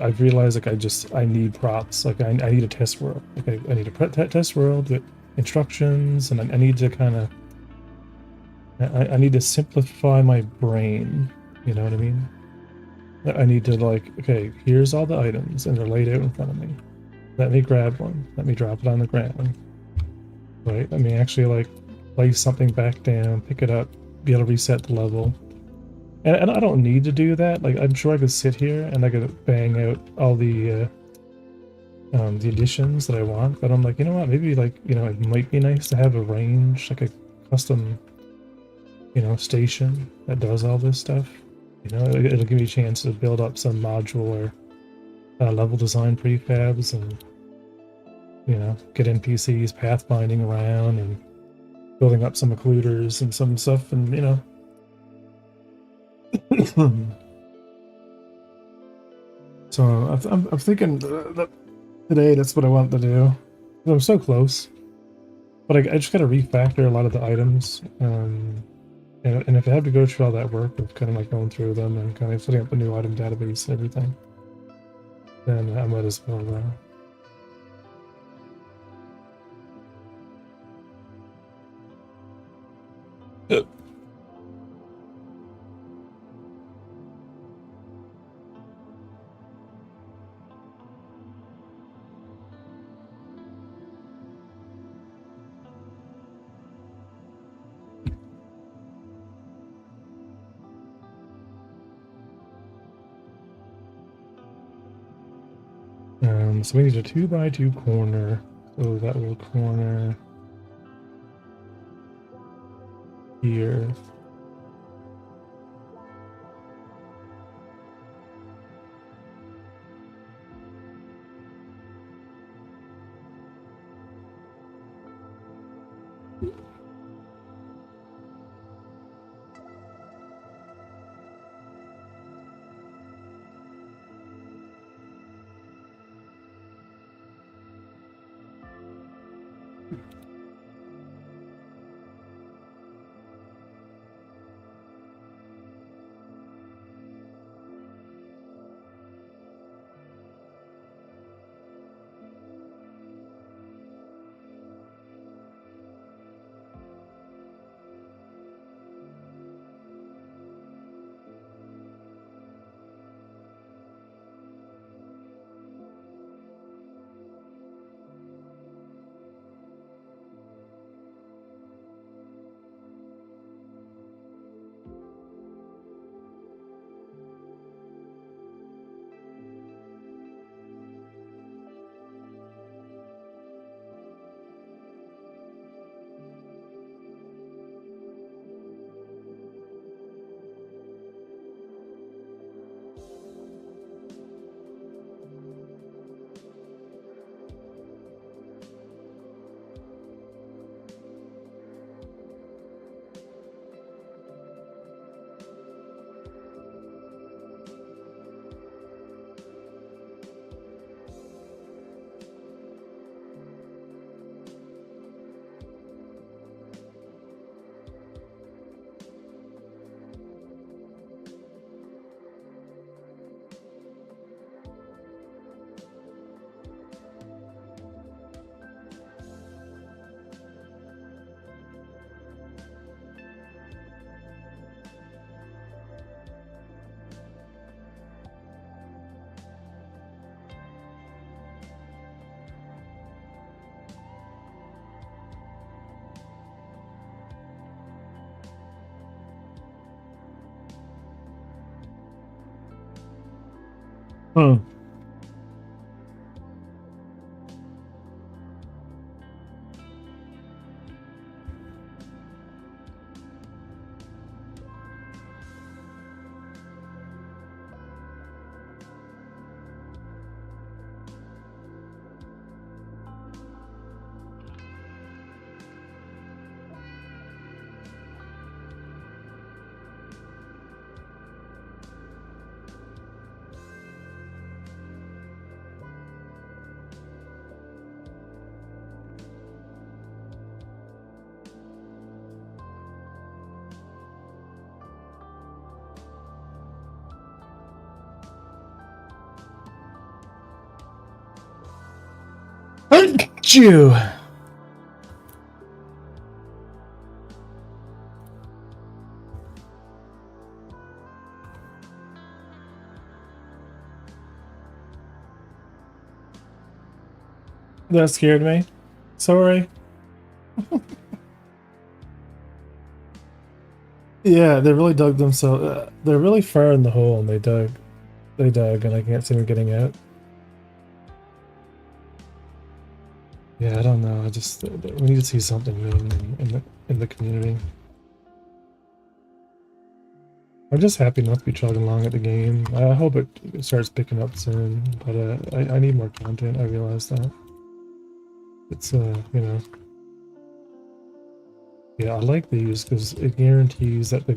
I've realized like I need props. Like I need a test world. Like I need a test world with instructions, and I need to kind of I need to simplify my brain. You know what I mean? I need to like, okay, here's all the items, and they're laid out in front of me. Let me grab one. Let me drop it on the ground. Right? Let me actually like place something back down, pick it up, be able to reset the level. And I don't need to do that. Like I'm sure I could sit here and I could bang out all the additions that I want. But I'm like, you know what? Maybe like it might be nice to have a range, like a custom, station that does all this stuff. It'll give me a chance to build up some modular level design prefabs and get NPCs pathfinding around and building up some occluders and some stuff, and so I'm thinking that today that's what I want to do. I'm so close, but I just got to refactor a lot of the items, and if I have to go through all that work of kind of like going through them and kind of setting up a new item database and everything, then I might as well. So we need a 2x2 corner, so that will corner here. Huh. Chew. That scared me. Sorry. Yeah, they really dug themselves. They're really far in the hole, and they dug. They dug, and I can't see them getting out. Yeah, I don't know. I just we need to see something new in the community. I'm just happy not to be chugging along at the game. I hope it starts picking up soon, but I need more content. I realize that. It's you know, yeah, I like these because it guarantees that the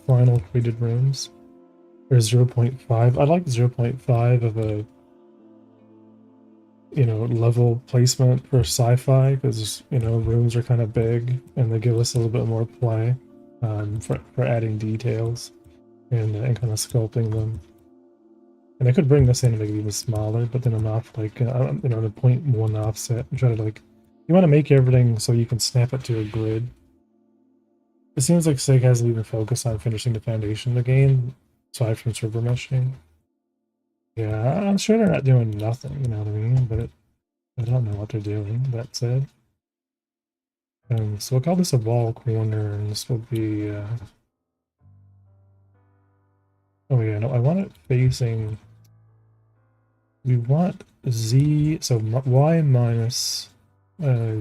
final created rooms are 0.5. I like 0.5 of a, you know, level placement for sci-fi because, you know, rooms are kind of big and they give us a little bit more play for adding details and kind of sculpting them. And I could bring this in and make it even smaller, but then I'm off like, you know, the 0.1 offset and try to like, you want to make everything so you can snap it to a grid. It seems like Sig hasn't even focused on finishing the foundation of the game, aside from server meshing. Yeah, I'm sure they're not doing nothing, you know what I mean? But I don't know what they're doing, that said. So we'll call this a wall corner, and this will be, oh yeah, no, I want it facing, we want z, so y minus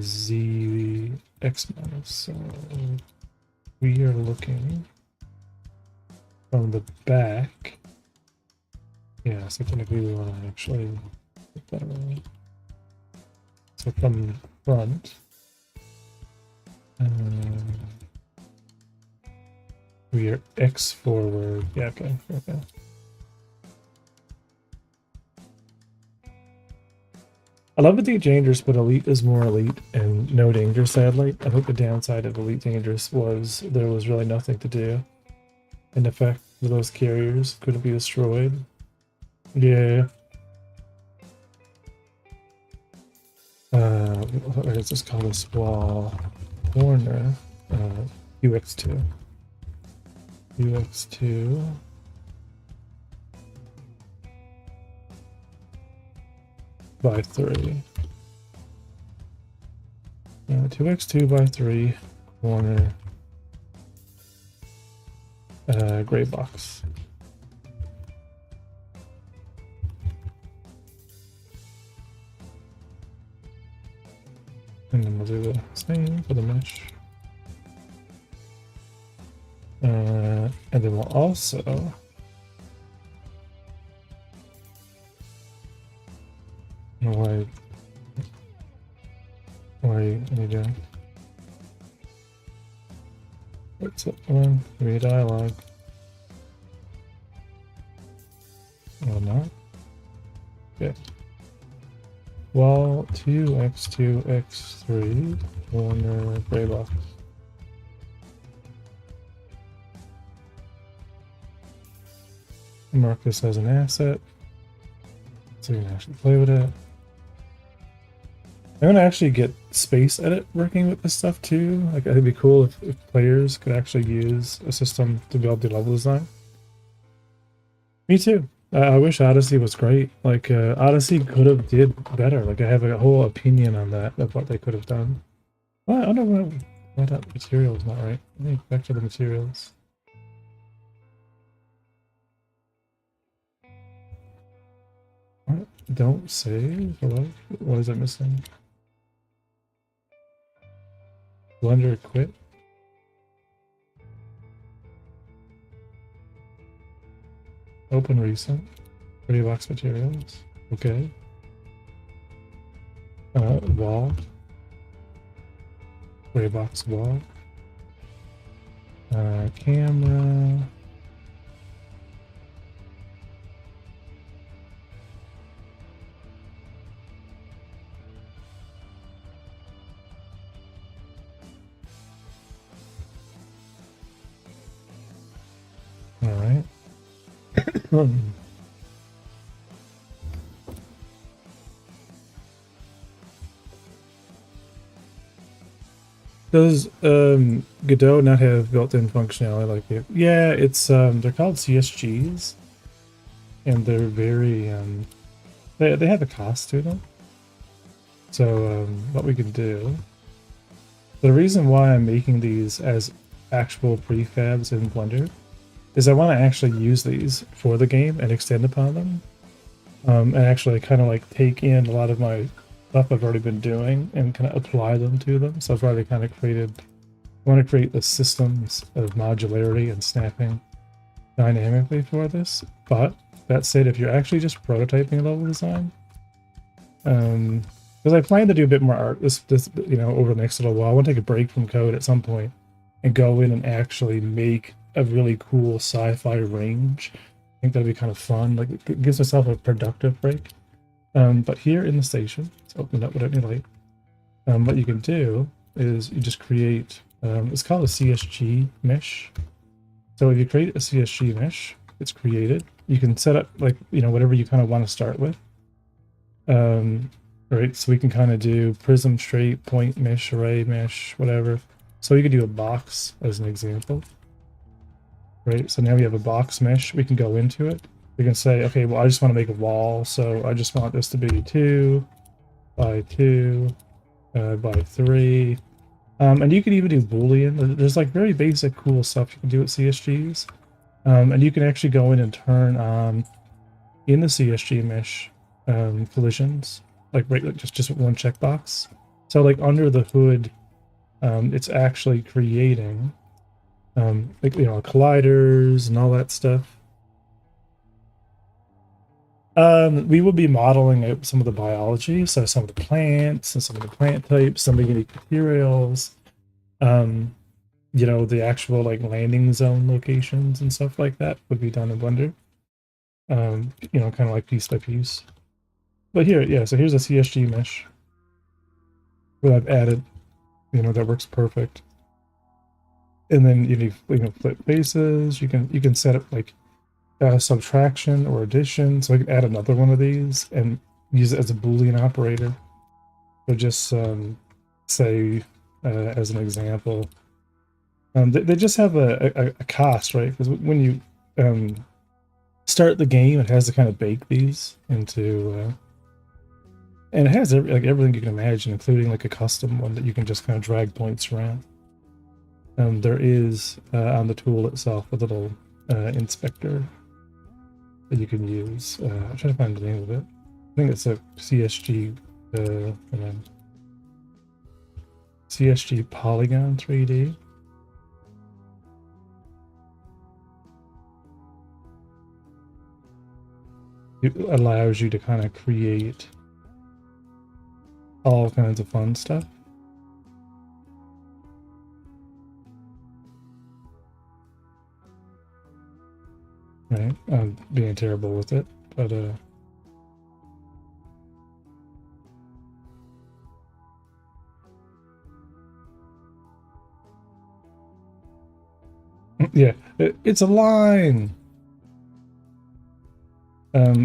z, x minus, so we are looking from the back. Yeah, so technically we want to actually put that away. So from the front, we are x forward. Yeah, okay, okay. I love Elite Dangerous, but Elite is more Elite and no danger, sadly. I think the downside of Elite Dangerous was there was really nothing to do. And the fact that those carriers couldn't be destroyed. Yeah. Let's just call this wall corner UX2. UX2. By 3. 2x2 by 3 corner gray box. And then we'll do the same for the mesh. And then we'll also why are you doing? What's that one? Read dialogue. Oh no. Okay. Wall 2x2 x3 corner gray box. Mark this as an asset so you can actually play with it. I'm gonna actually get space edit working with this stuff too. Like, it'd be cool if players could actually use a system to be able to do level design. Me too. I wish Odyssey was great. Like, Odyssey could have did better. Like, I have a whole opinion on that, of what they could have done. Well, I don't know why that material is not right. Let me back to the materials. Don't save? Hello? What is it missing? Blender quit? Open recent. Pretty box materials. Okay. Wall. Gray box wall. Camera. All right. Does Godot not have built-in functionality like it? Yeah, it's they're called CSGs, and they're very they have a cost to them. So what we can do, the reason why I'm making these as actual prefabs in Blender is I want to actually use these for the game and extend upon them, and actually kind of like take in a lot of my stuff I've already been doing and kind of apply them to them. So I've already kind of created, I want to create the systems of modularity and snapping dynamically for this. But that said, if you're actually just prototyping a level design, because I plan to do a bit more art this you know, over the next little while. I want to take a break from code at some point and go in and actually make a really cool sci-fi range. I think that'd be kind of fun. Like, it gives myself a productive break. But here in the station, let's open it up without any light. What you can do is you just create, it's called a CSG mesh. So if you create a CSG mesh, it's created. You can set up, like, you know, whatever you kind of want to start with. Right, so we can kind of do prism, straight, point mesh, array mesh, whatever. So you could do a box as an example. Right, so now we have a box mesh. We can go into it. We can say, okay, well, I just want to make a wall, so I just want this to be 2 by 2 by 3. And you can even do Boolean. There's like very basic cool stuff you can do with CSGs. And you can actually go in and turn on, in the CSG mesh, collisions, like right, like just one checkbox. So like under the hood, it's actually creating, like, you know, colliders and all that stuff. We will be modeling out some of the biology, so some of the plants and some of the plant types, some of the unique materials, you know, the actual like landing zone locations and stuff like that would be done in Blender. You know, kind of like piece by piece. But here, yeah, so here's a CSG mesh that I've added, you know, that works perfect. And then you need, you know, flip faces. You can set up like subtraction or addition. So I can add another one of these and use it as a Boolean operator. So just say, as an example, they just have a cost, right? Because when you start the game, it has to kind of bake these into, and it has like everything you can imagine, including like a custom one that you can just kind of drag points around. There is on the tool itself a little inspector that you can use. I'm trying to find the name of it. I think it's a CSG, CSG Polygon 3D. It allows you to kind of create all kinds of fun stuff. Right, I'm being terrible with it, but yeah, it's a line.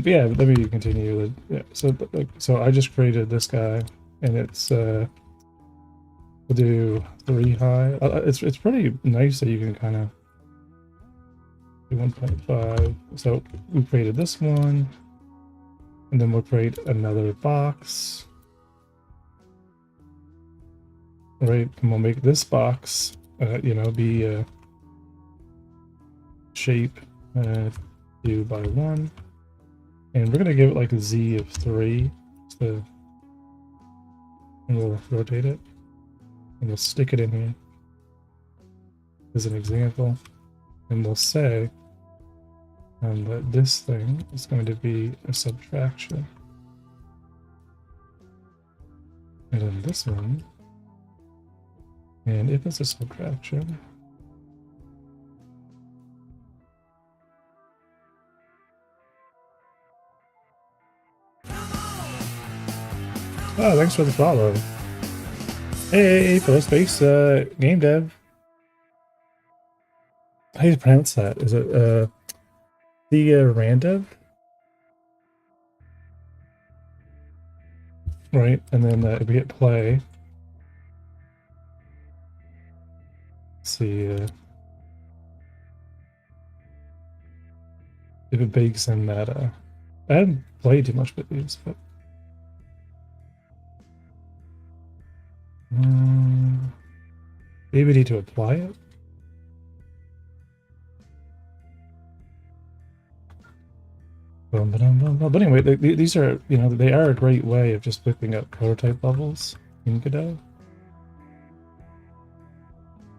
Yeah, let me continue. Yeah, so I just created this guy, and it's we'll do 3 high. It's pretty nice that you can kind of do 1.5. So we created this one, and then we'll create another box. Right, and we'll make this box, you know, be shape 2 by 1. And we're gonna give it like a Z of 3. So, and we'll rotate it. And we'll stick it in here as an example. And we'll say that this thing is going to be a subtraction. And then this one, and if it's a subtraction, oh, thanks for the follow. Hey, fellow space game dev. How do you pronounce that? Is it the Randev? Right, and then if we hit play, let's see if it bakes in that. I haven't played too much with these, but maybe we need to apply it. But anyway, these are, you know, they are a great way of just whipping up prototype levels in Godot.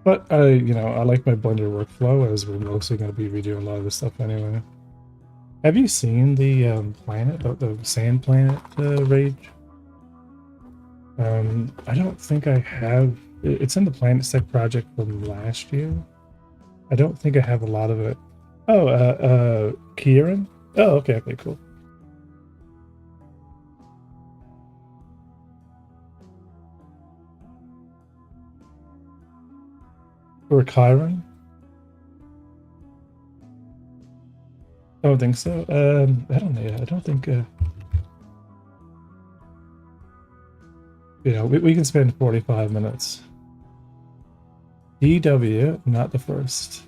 But you know, I like my Blender workflow, as we're mostly going to be redoing a lot of this stuff anyway. Have you seen the planet, the sand planet rage? I don't think I have. It's in the Planet Sec project from last year. I don't think I have a lot of it. Oh, Kieran? Oh, okay, cool. Or Kyron? I don't think so. I don't know. I don't think. You know, we can spend 45 minutes. DW, not the first.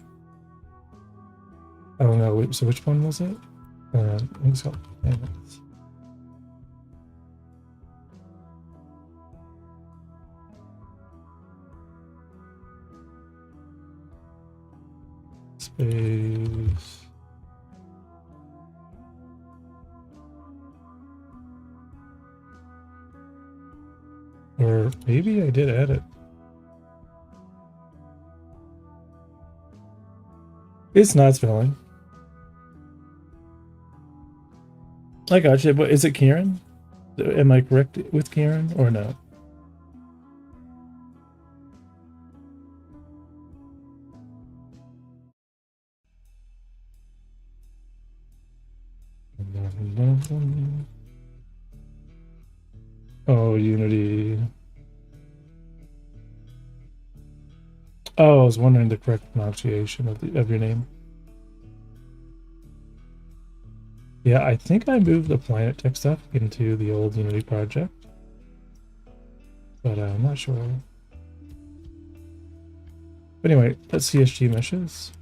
I don't know. So which one was it? I think it's called Planets. Space. Or maybe I did add it. It's not spelling. I got you, but is it Kieran? Am I correct with Kieran or no? Oh, Unity. Oh, I was wondering the correct pronunciation of your name. Yeah, I think I moved the Planet Tech stuff into the old Unity project, but I'm not sure. But anyway, that's CSG meshes.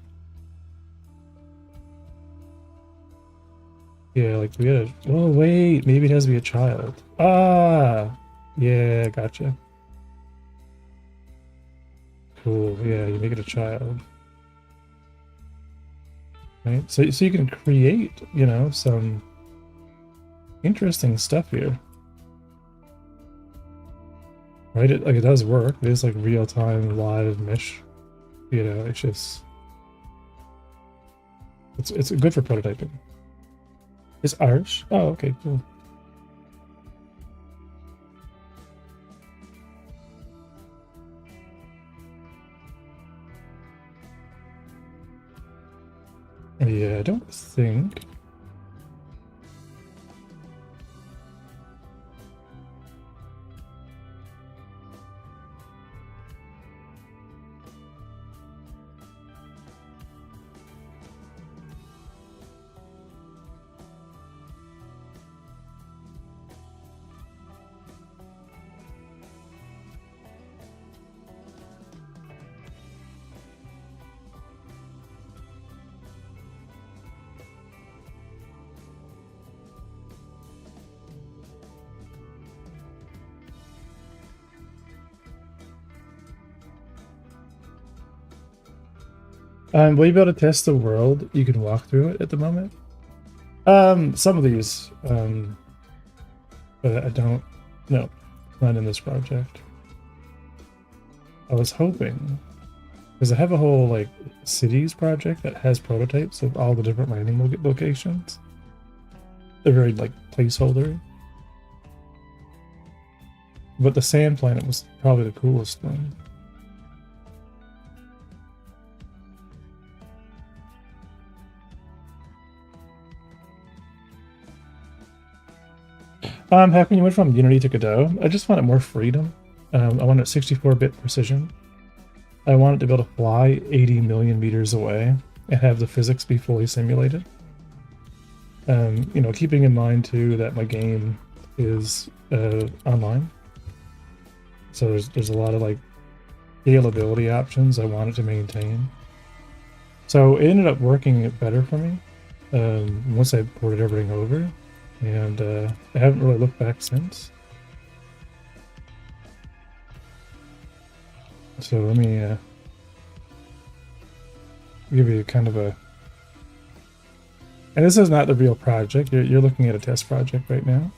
Yeah, like we had a. Oh wait, maybe it has to be a child. Ah, yeah, gotcha. Cool. Yeah, you make it a child. Right? So you can create, you know, some interesting stuff here. Right? It does work. It is like real-time live mesh. You know, it's just it's good for prototyping. It's Arch? Oh, okay, cool. Yeah, I don't think. Will you be able to test the world? You can walk through it at the moment. Some of these, but I don't. No, not in this project. I was hoping, because I have a whole like cities project that has prototypes of all the different landing locations. They're very like placeholder. But the sand planet was probably the coolest thing. How can you went from Unity to Godot? I just wanted more freedom. I wanted 64-bit precision. I wanted to be able to fly 80 million meters away and have the physics be fully simulated. You know, keeping in mind too that my game is online, so there's a lot of like scalability options I wanted to maintain. So it ended up working better for me once I ported everything over, and I haven't really looked back since. So let me give you kind of a... And this is not the real project. You're looking at a test project right now.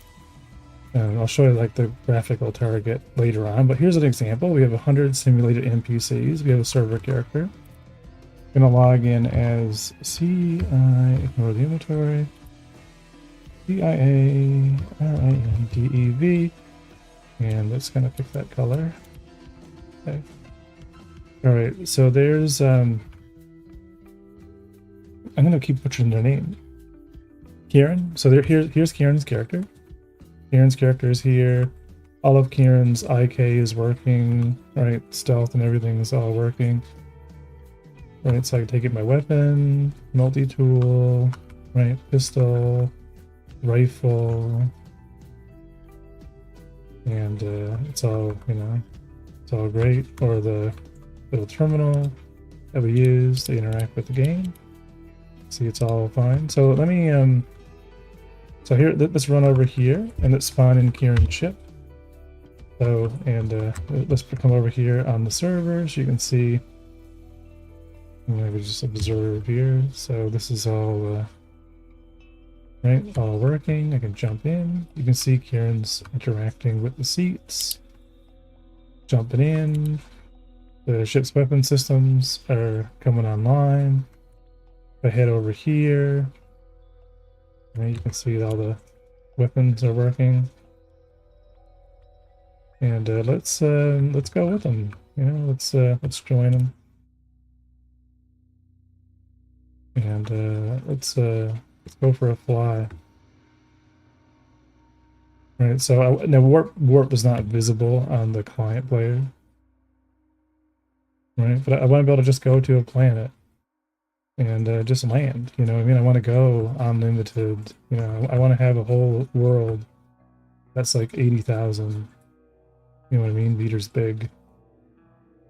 I'll show you like the graphical target later on, but here's an example. We have 100 simulated NPCs. We have a server character. I'm gonna log in as CI, ignore the inventory, CIARINDEV, and it's gonna pick that color. Okay. All right, so there's I'm gonna keep butchering their name. Kieran. So here's Kieran's character. Kieran's character is here. All of Kieran's IK is working, right? Stealth and everything is all working. Right, so I can take it my weapon, multi-tool, right? Pistol, rifle, and it's all, you know, it's all great. Or the little terminal that we use to interact with the game. See, it's all fine. So let me so here, let's run over here and let's spawn in Kieran's ship. So, and let's come over here on the servers. You can see, maybe just observe here. So this is all right, all working. I can jump in. You can see Kieran's interacting with the seats, jumping in. The ship's weapon systems are coming online. If I head over here, you can see all the weapons are working, and let's go with them. You know, let's join them, and let's go for a fly. Right. So now warp is not visible on the client player, right? But I want to be able to just go to a planet and just land, you know what I mean? I want to go unlimited, you know, I want to have a whole world that's like 80,000, you know what I mean, meters big,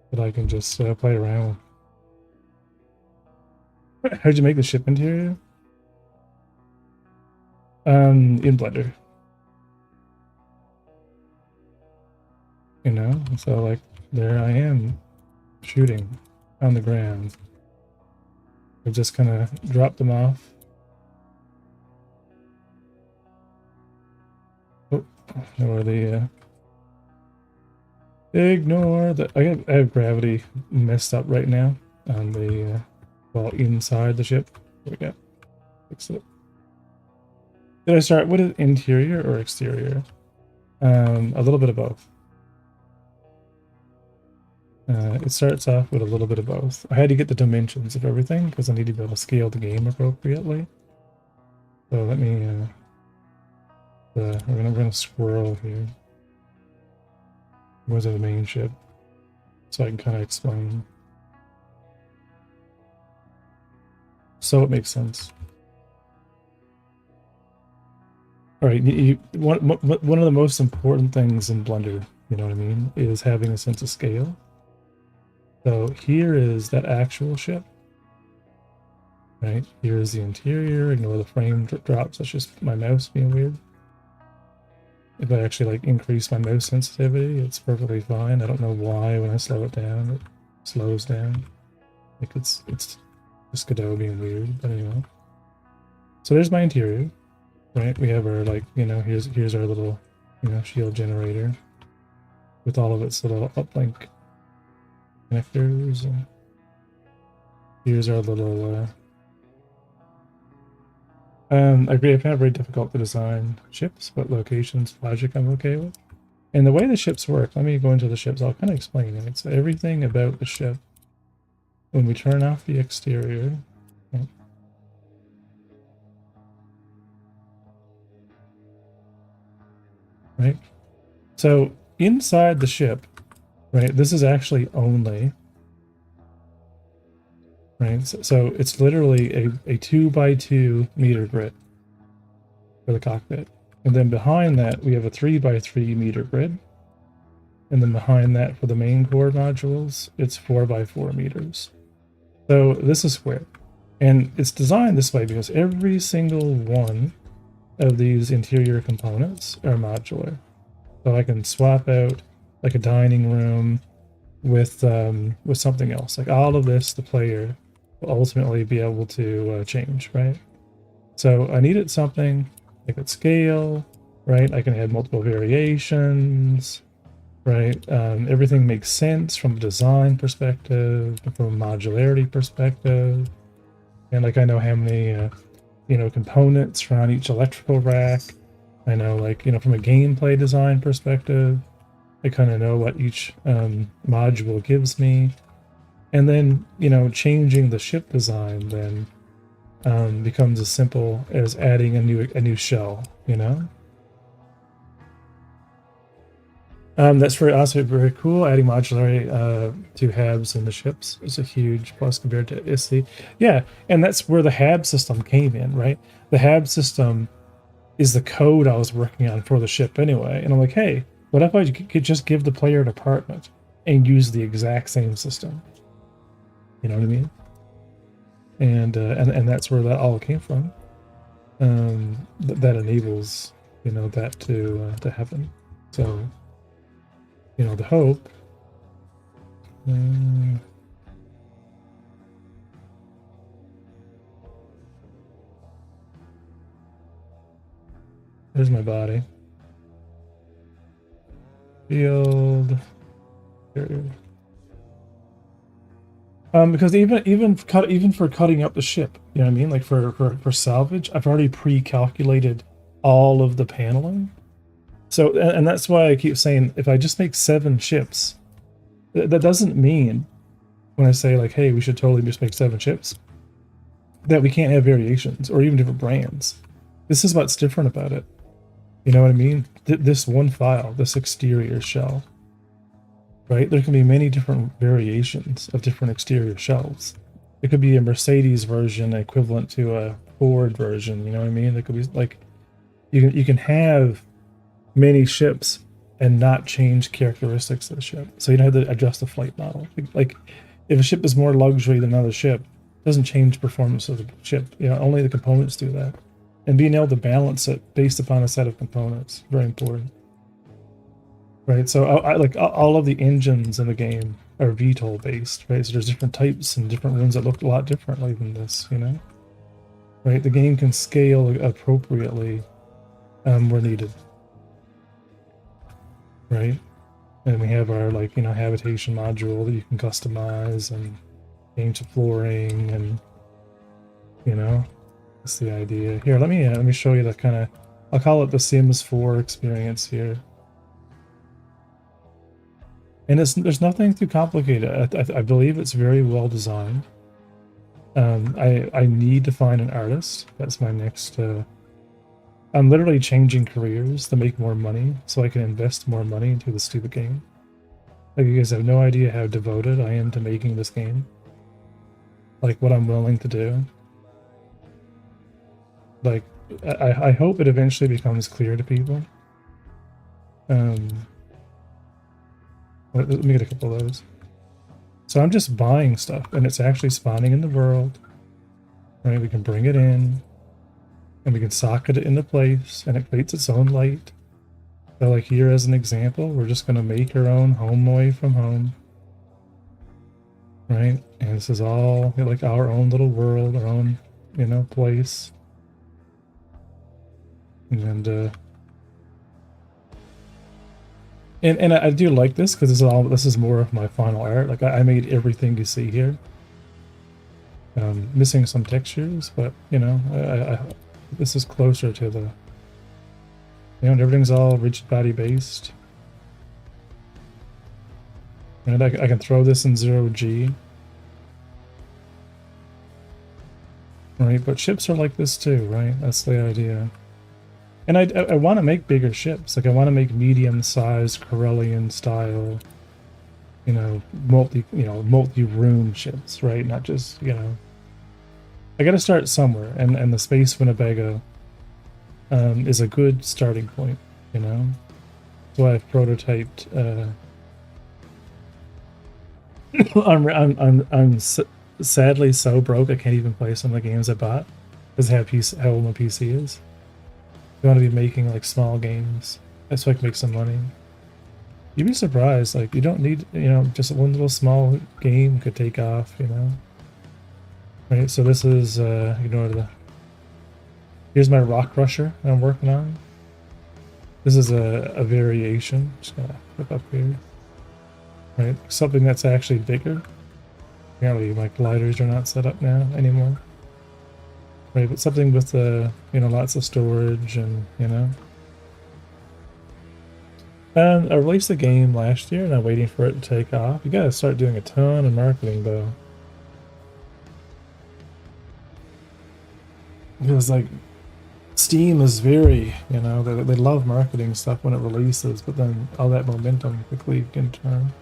that I can just play around with. How'd you make the ship interior? In Blender. You know, so like, there I am, shooting on the ground. I just kind of drop them off. Oh, ignore the ignore the. I have gravity messed up right now on the well, inside the ship. There we go. Fix it. Did I start with an interior or exterior? A little bit of both. It starts off with a little bit of both. I had to get the dimensions of everything because I need to be able to scale the game appropriately. So let me, we're gonna scroll here. Where's the main ship? So I can kind of explain. So it makes sense. All right, one of the most important things in Blender, you know what I mean, is having a sense of scale. So here is that actual ship, right? Here is the interior. Ignore the frame drops. That's just my mouse being weird. If I actually like increase my mouse sensitivity, it's perfectly fine. I don't know why when I slow it down, it slows down. Like it's just Godot being weird, but anyway. So there's my interior, right? We have our, like, you know, here's our little, you know, shield generator with all of its little uplink connectors, and here's our little I agree, I found it very difficult to design ships, but locations, logic I'm okay with. And the way the ships work, let me go into the ships, I'll kind of explain it. It's everything about the ship. When we turn off the exterior, right? So inside the ship, right, this is actually only, right? So it's literally a 2x2 meter grid for the cockpit. And then behind that, we have a 3x3 meter grid. And then behind that, for the main core modules, it's 4x4 meters. So this is square. And it's designed this way because every single one of these interior components are modular. So I can swap out like a dining room with something else. Like all of this, the player will ultimately be able to change, right? So I needed something that could scale, right? I can add multiple variations, right? Everything makes sense from a design perspective, from a modularity perspective, and like I know how many you know, components are on each electrical rack. I know, like, you know, from a gameplay design perspective, I kind of know what each module gives me. And then, you know, changing the ship design then becomes as simple as adding a new shell, you know? That's also very cool. Adding modularity to HABs in the ships is a huge plus compared to ISTE. Yeah, and that's where the HAB system came in, right? The HAB system is the code I was working on for the ship anyway. And I'm like, hey, what if I could just give the player an apartment and use the exact same system? You know what I mean? And that's where that all came from. That enables, you know, that to happen. So, you know, the hope. There's my body. Field. Because even for cutting up the ship, you know what I mean? Like for salvage, I've already pre-calculated all of the paneling. So, and that's why I keep saying, if I just make 7 ships, that doesn't mean, when I say like, hey, we should totally just make 7 ships, that we can't have variations or even different brands. This is what's different about it. You know what I mean? This one file, this exterior shell, right? There can be many different variations of different exterior shells. It could be a Mercedes version equivalent to a Ford version, you know what I mean? It could be like, you can have many ships and not change characteristics of the ship. So you don't have to adjust the flight model. Like if a ship is more luxury than another ship, it doesn't change performance of the ship. You know, only the components do that. And being able to balance it based upon a set of components, very important. Right, so I like all of the engines in the game are VTOL based, right? So there's different types and different ones that look a lot differently than this, you know? Right, the game can scale appropriately where needed. Right, and we have our, like, you know, habitation module that you can customize and change the flooring, and, you know, that's the idea. Here, let me show you the kind of, I'll call it the Sims 4 experience here. And there's nothing too complicated. I believe it's very well designed. I need to find an artist. That's my next. I'm literally changing careers to make more money, so I can invest more money into the stupid game. Like, you guys have no idea how devoted I am to making this game. Like, what I'm willing to do. Like, I hope it eventually becomes clear to people. Let me get a couple of those. So I'm just buying stuff, and it's actually spawning in the world. Right, we can bring it in, and we can socket it into place, and it creates its own light. So, like, here as an example, we're just going to make our own home away from home. Right, and this is all like our own little world, our own, you know, place. And I do like this because this is more of my final art. Like I made everything you see here. Missing some textures, but you know, this is closer to the, you know, everything's all rigid body based. And I can throw this in 0G. Right, but ships are like this too, right? That's the idea. And I want to make bigger ships. Like I want to make medium-sized Corellian style, you know, multi-room ships, right? Not just, you know. I got to start somewhere, and the Space Winnebago is a good starting point, you know. So I've prototyped. I'm sadly so broke I can't even play some of the games I bought because of how old my PC is. I want to be making like small games so I can make some money. You'd be surprised, like you don't need, you know, just one little small game could take off, you know. Right, so this is here's my rock crusher that I'm working on. This is a variation. Just gonna flip up here. Right, something that's actually bigger. Apparently my gliders are not set up now anymore. Right, but something with you know, lots of storage and, you know. And I released the game last year and I'm waiting for it to take off. You gotta start doing a ton of marketing though. Because like Steam is very, you know, they love marketing stuff when it releases, but then all that momentum quickly can turn.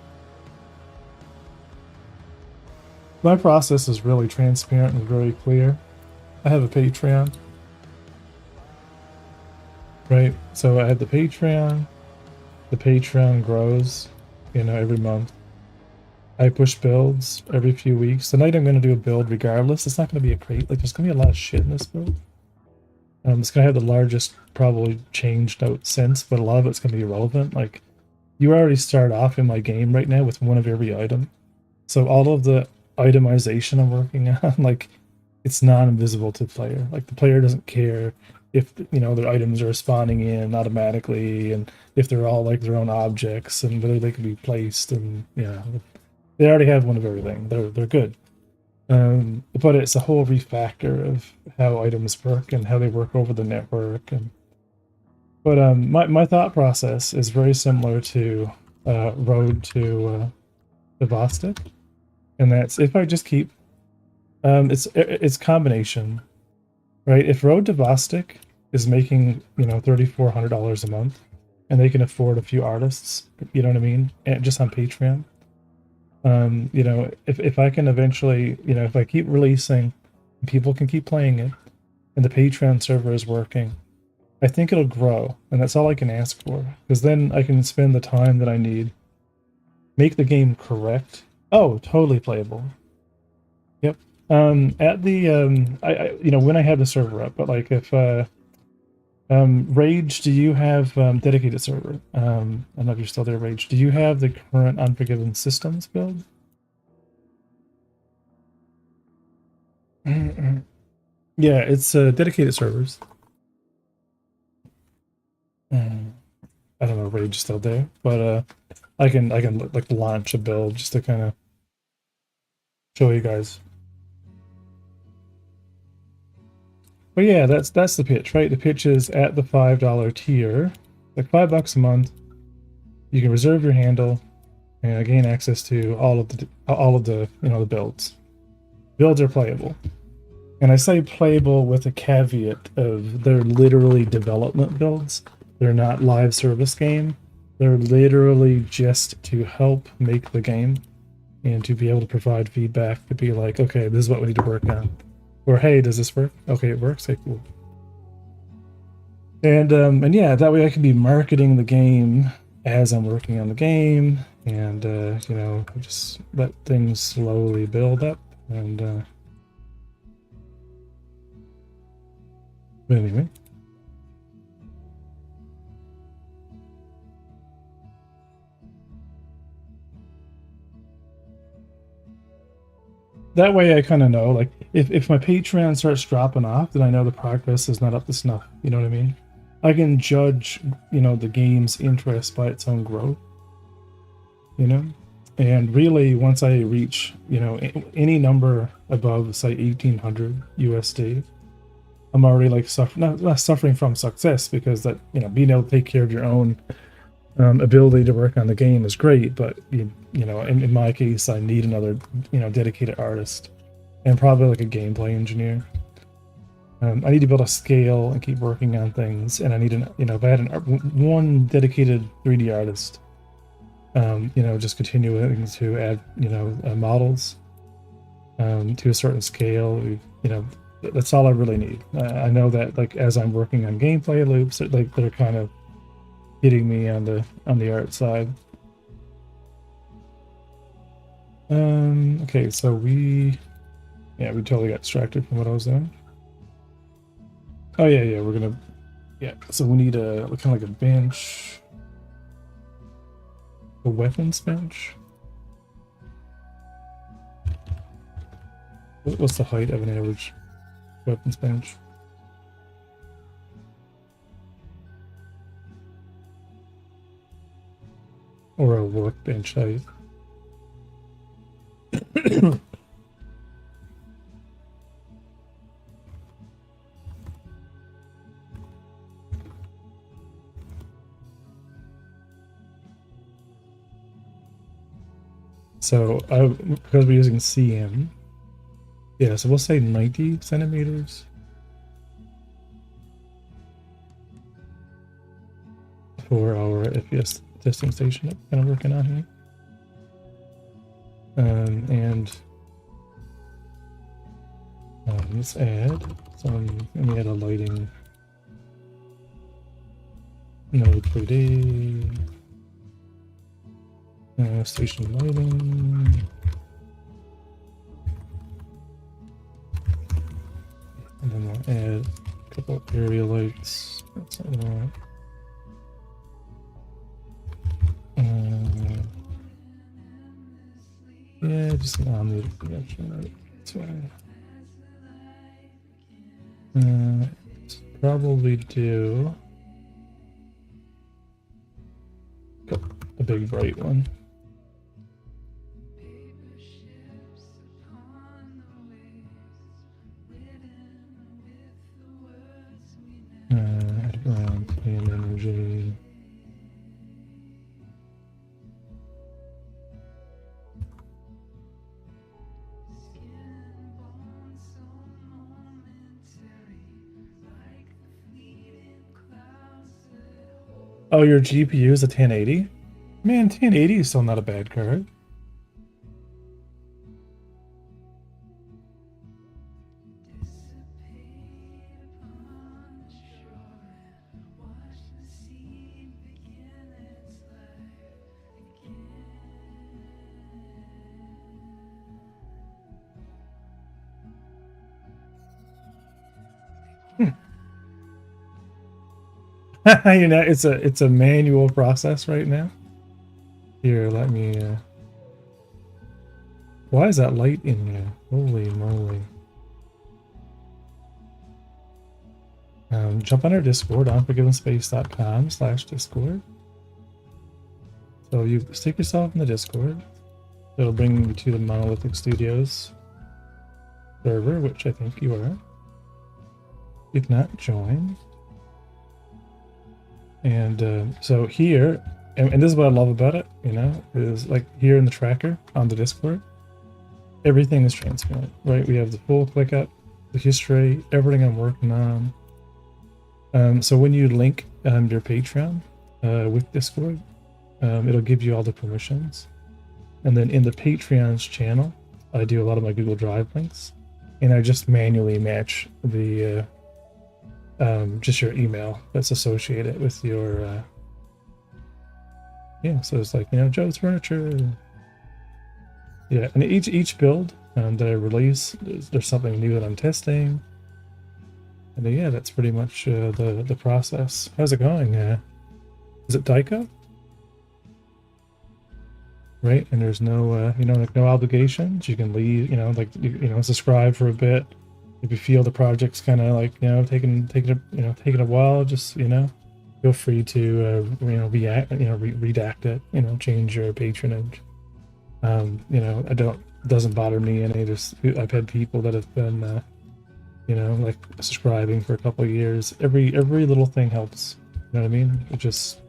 My process is really transparent and very clear. I have a Patreon. Right, so I have the Patreon. The Patreon grows, you know, every month. I push builds every few weeks. Tonight I'm going to do a build regardless. It's not going to be a crate. Like, there's going to be a lot of shit in this build. It's going to have the largest probably changed out since, but a lot of it's going to be irrelevant. Like, you already start off in my game right now with one of every item. So all of the itemization I'm working on, like, it's non-invisible to the player. Like, the player doesn't care if, you know, their items are spawning in automatically and if they're all like their own objects and whether they can be placed, and yeah, they already have one of everything. They're good. But it's a whole refactor of how items work and how they work over the network. But my thought process is very similar to Road to Vostok, and that's if I just keep it's combination, right? If Road to Vostok is making, you know, $3,400 a month, and they can afford a few artists, you know what I mean, and just on Patreon. You know, if I can eventually, you know, if I keep releasing, people can keep playing it, and the Patreon server is working, I think it'll grow, and that's all I can ask for. Because then I can spend the time that I need, make the game correct. Oh, totally playable. Yep. At the I you know, when I have the server up, but like if Rage, do you have dedicated server? I don't know if you're still there, Rage. Do you have the current Unforgiven systems build? Yeah, it's dedicated servers. I don't know if Rage is still there, but I can like launch a build just to kind of show you guys. But yeah, that's the pitch, right? The pitch is at the $5 tier, like $5 a month. You can reserve your handle and gain access to all of the you know, the builds. Builds are playable, and I say playable with a caveat of they're literally development builds. They're not live service game. They're literally just to help make the game and to be able to provide feedback to be like, okay, this is what we need to work on. Or, hey, does this work? Okay, it works. Okay, cool. And yeah, that way I can be marketing the game as I'm working on the game, and you know, just let things slowly build up. And but anyway. That way I kind of know, like, if my Patreon starts dropping off, then I know the progress is not up to snuff. You know what I mean? I can judge, you know, the game's interest by its own growth, you know? And really, once I reach, you know, any number above, say, 1800 USD, I'm already like not suffering from success, because that, you know, being able to take care of your own ability to work on the game is great. But you know, in my case, I need another, you know, dedicated artist, and probably like a gameplay engineer. I need to be able to scale and keep working on things, and I need an, you know, if I had one dedicated 3D artist, you know, just continuing to add, you know, models to a certain scale, you know, that's all I really need. I know that, like, as I'm working on gameplay loops, like, they're kind of hitting me on the art side. Okay, so we totally got distracted from what I was doing. Oh yeah, we're gonna, so we need a kind of like a bench, a weapons bench. What's the height of an average weapons bench? Or a workbench height? So because we're using CM, yeah, so we'll say 90 centimeters for our FPS testing station that we're kind of working on here. And let's add some, let me add a lighting node 3D. Station lighting. And then we'll add a couple area lights. That's what I want. Yeah, just an omni direction. That's fine. Probably do a big bright one. Around clean energy. Oh, your GPU is a 1080? Man, 1080 is still not a bad card. You know, it's a manual process right now. Here, let me. Why is that light in there? Holy moly! Jump on our Discord, unforgivenspace.com/Discord. So you stick yourself in the Discord. It'll bring you to the Monolithic Studios server, which I think you are. If not, join. And so here, and this is what I love about it, you know, is like here in the tracker on the Discord, everything is transparent, right? We have the full ClickUp, the history, everything I'm working on. So when you link your Patreon with Discord, it'll give you all the permissions. And then in the Patreon's channel, I do a lot of my Google Drive links, and I just manually match the just your email that's associated with your so it's like, you know, Joe's Furniture. Yeah, and each build that I release, there's something new that I'm testing. And yeah, that's pretty much the process. How's it going? Is it Daiko? Right, and there's no you know, like no obligations. You can leave, you know, like you know, subscribe for a bit. if you feel the project's kind of like, you know, taking a while, just, you know, feel free to redact it, you know, change your patronage. You know, doesn't bother me any. Just I've had people that have been you know, like subscribing for a couple of years. Every little thing helps. You know what I mean? It just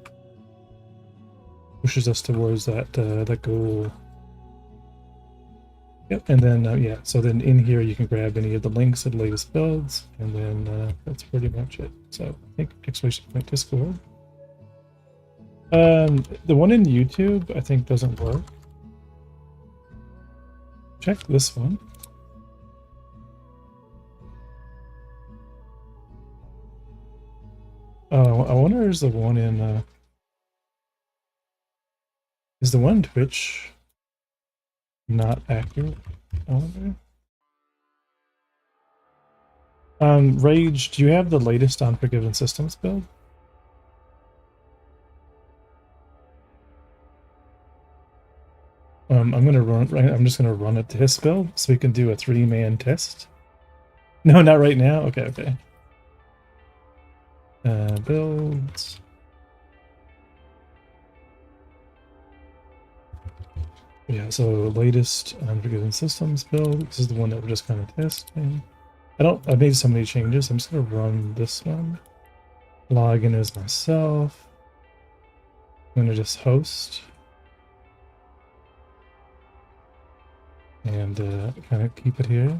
pushes us towards that goal. Yep, and then yeah, so then in here you can grab any of the links of the latest builds, and then that's pretty much it. So I think exclamation point Discord. The one in YouTube I think doesn't work. Check this one. Oh, I wonder is the one in is the one in Twitch not accurate? I wonder. Rage, do you have the latest Unforgiven Systems build? I'm just gonna run a test build so we can do a 3-man test. No, not right now. Okay. Builds. Yeah, so latest Unforgiven Systems build. This is the one that we're just kind of testing. I made so many changes. I'm just gonna run this one. Log in as myself. I'm gonna just host. And kind of keep it here.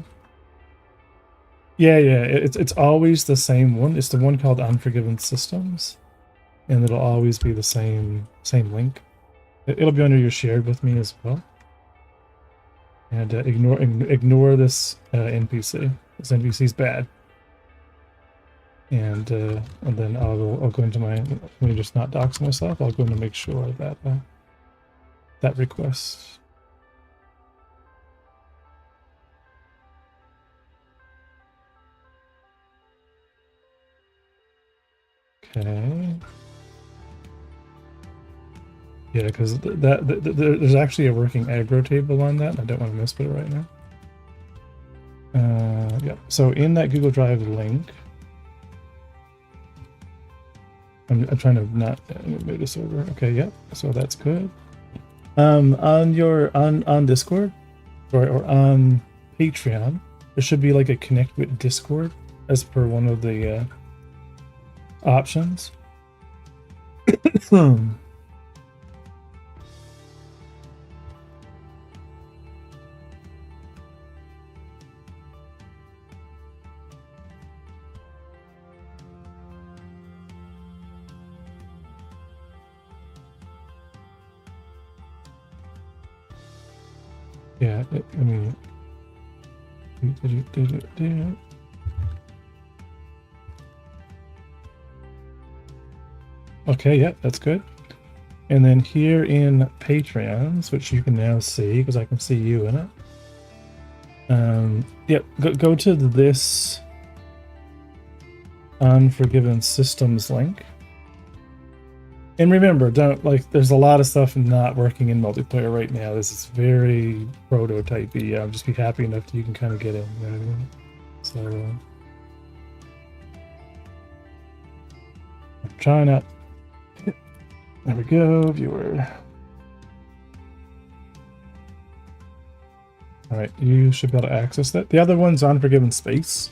Yeah, it's always the same one. It's the one called Unforgiven Systems, and it'll always be the same link. It'll be under your shared with me as well. And ignore this NPC. This NPC's bad. And then I'll go into my, let me just not dox myself. I'll go in to make sure that that request. Okay. Yeah, because there's actually a working aggro table on that. And I don't want to mess with it right now. Yeah. So in that Google Drive link, I'm trying to not move this over. Okay. Yep. Yeah, so that's good. On Discord or on Patreon, there should be like a connect with Discord as per one of the options. Yeah, I mean, okay, yeah, that's good. And then here in Patreons, which you can now see because I can see you in it. Yep, go to this Unforgiven Systems link. And remember, there's a lot of stuff not working in multiplayer right now. This is very prototypey. I'll just be happy enough that you can kind of get in. You know what I mean? So, I'm trying not. There we go, viewer. All right, you should be able to access that. The other one's Unforgiven Space.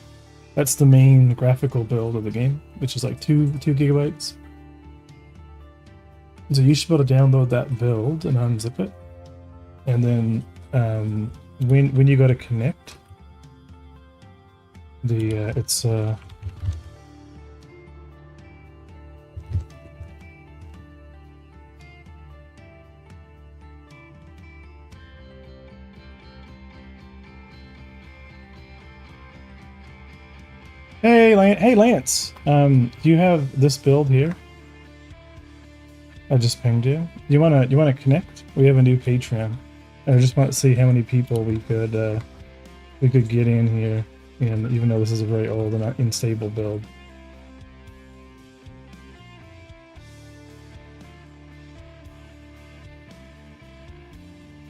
That's the main graphical build of the game, which is like 2 gigabytes. So you should be able to download that build and unzip it. And then when you go to connect, it's Hey Lance, do you have this build here? I just pinged you. You wanna connect? We have a new Patreon. I just want to see how many people we could get in here, and even though this is a very old and unstable build.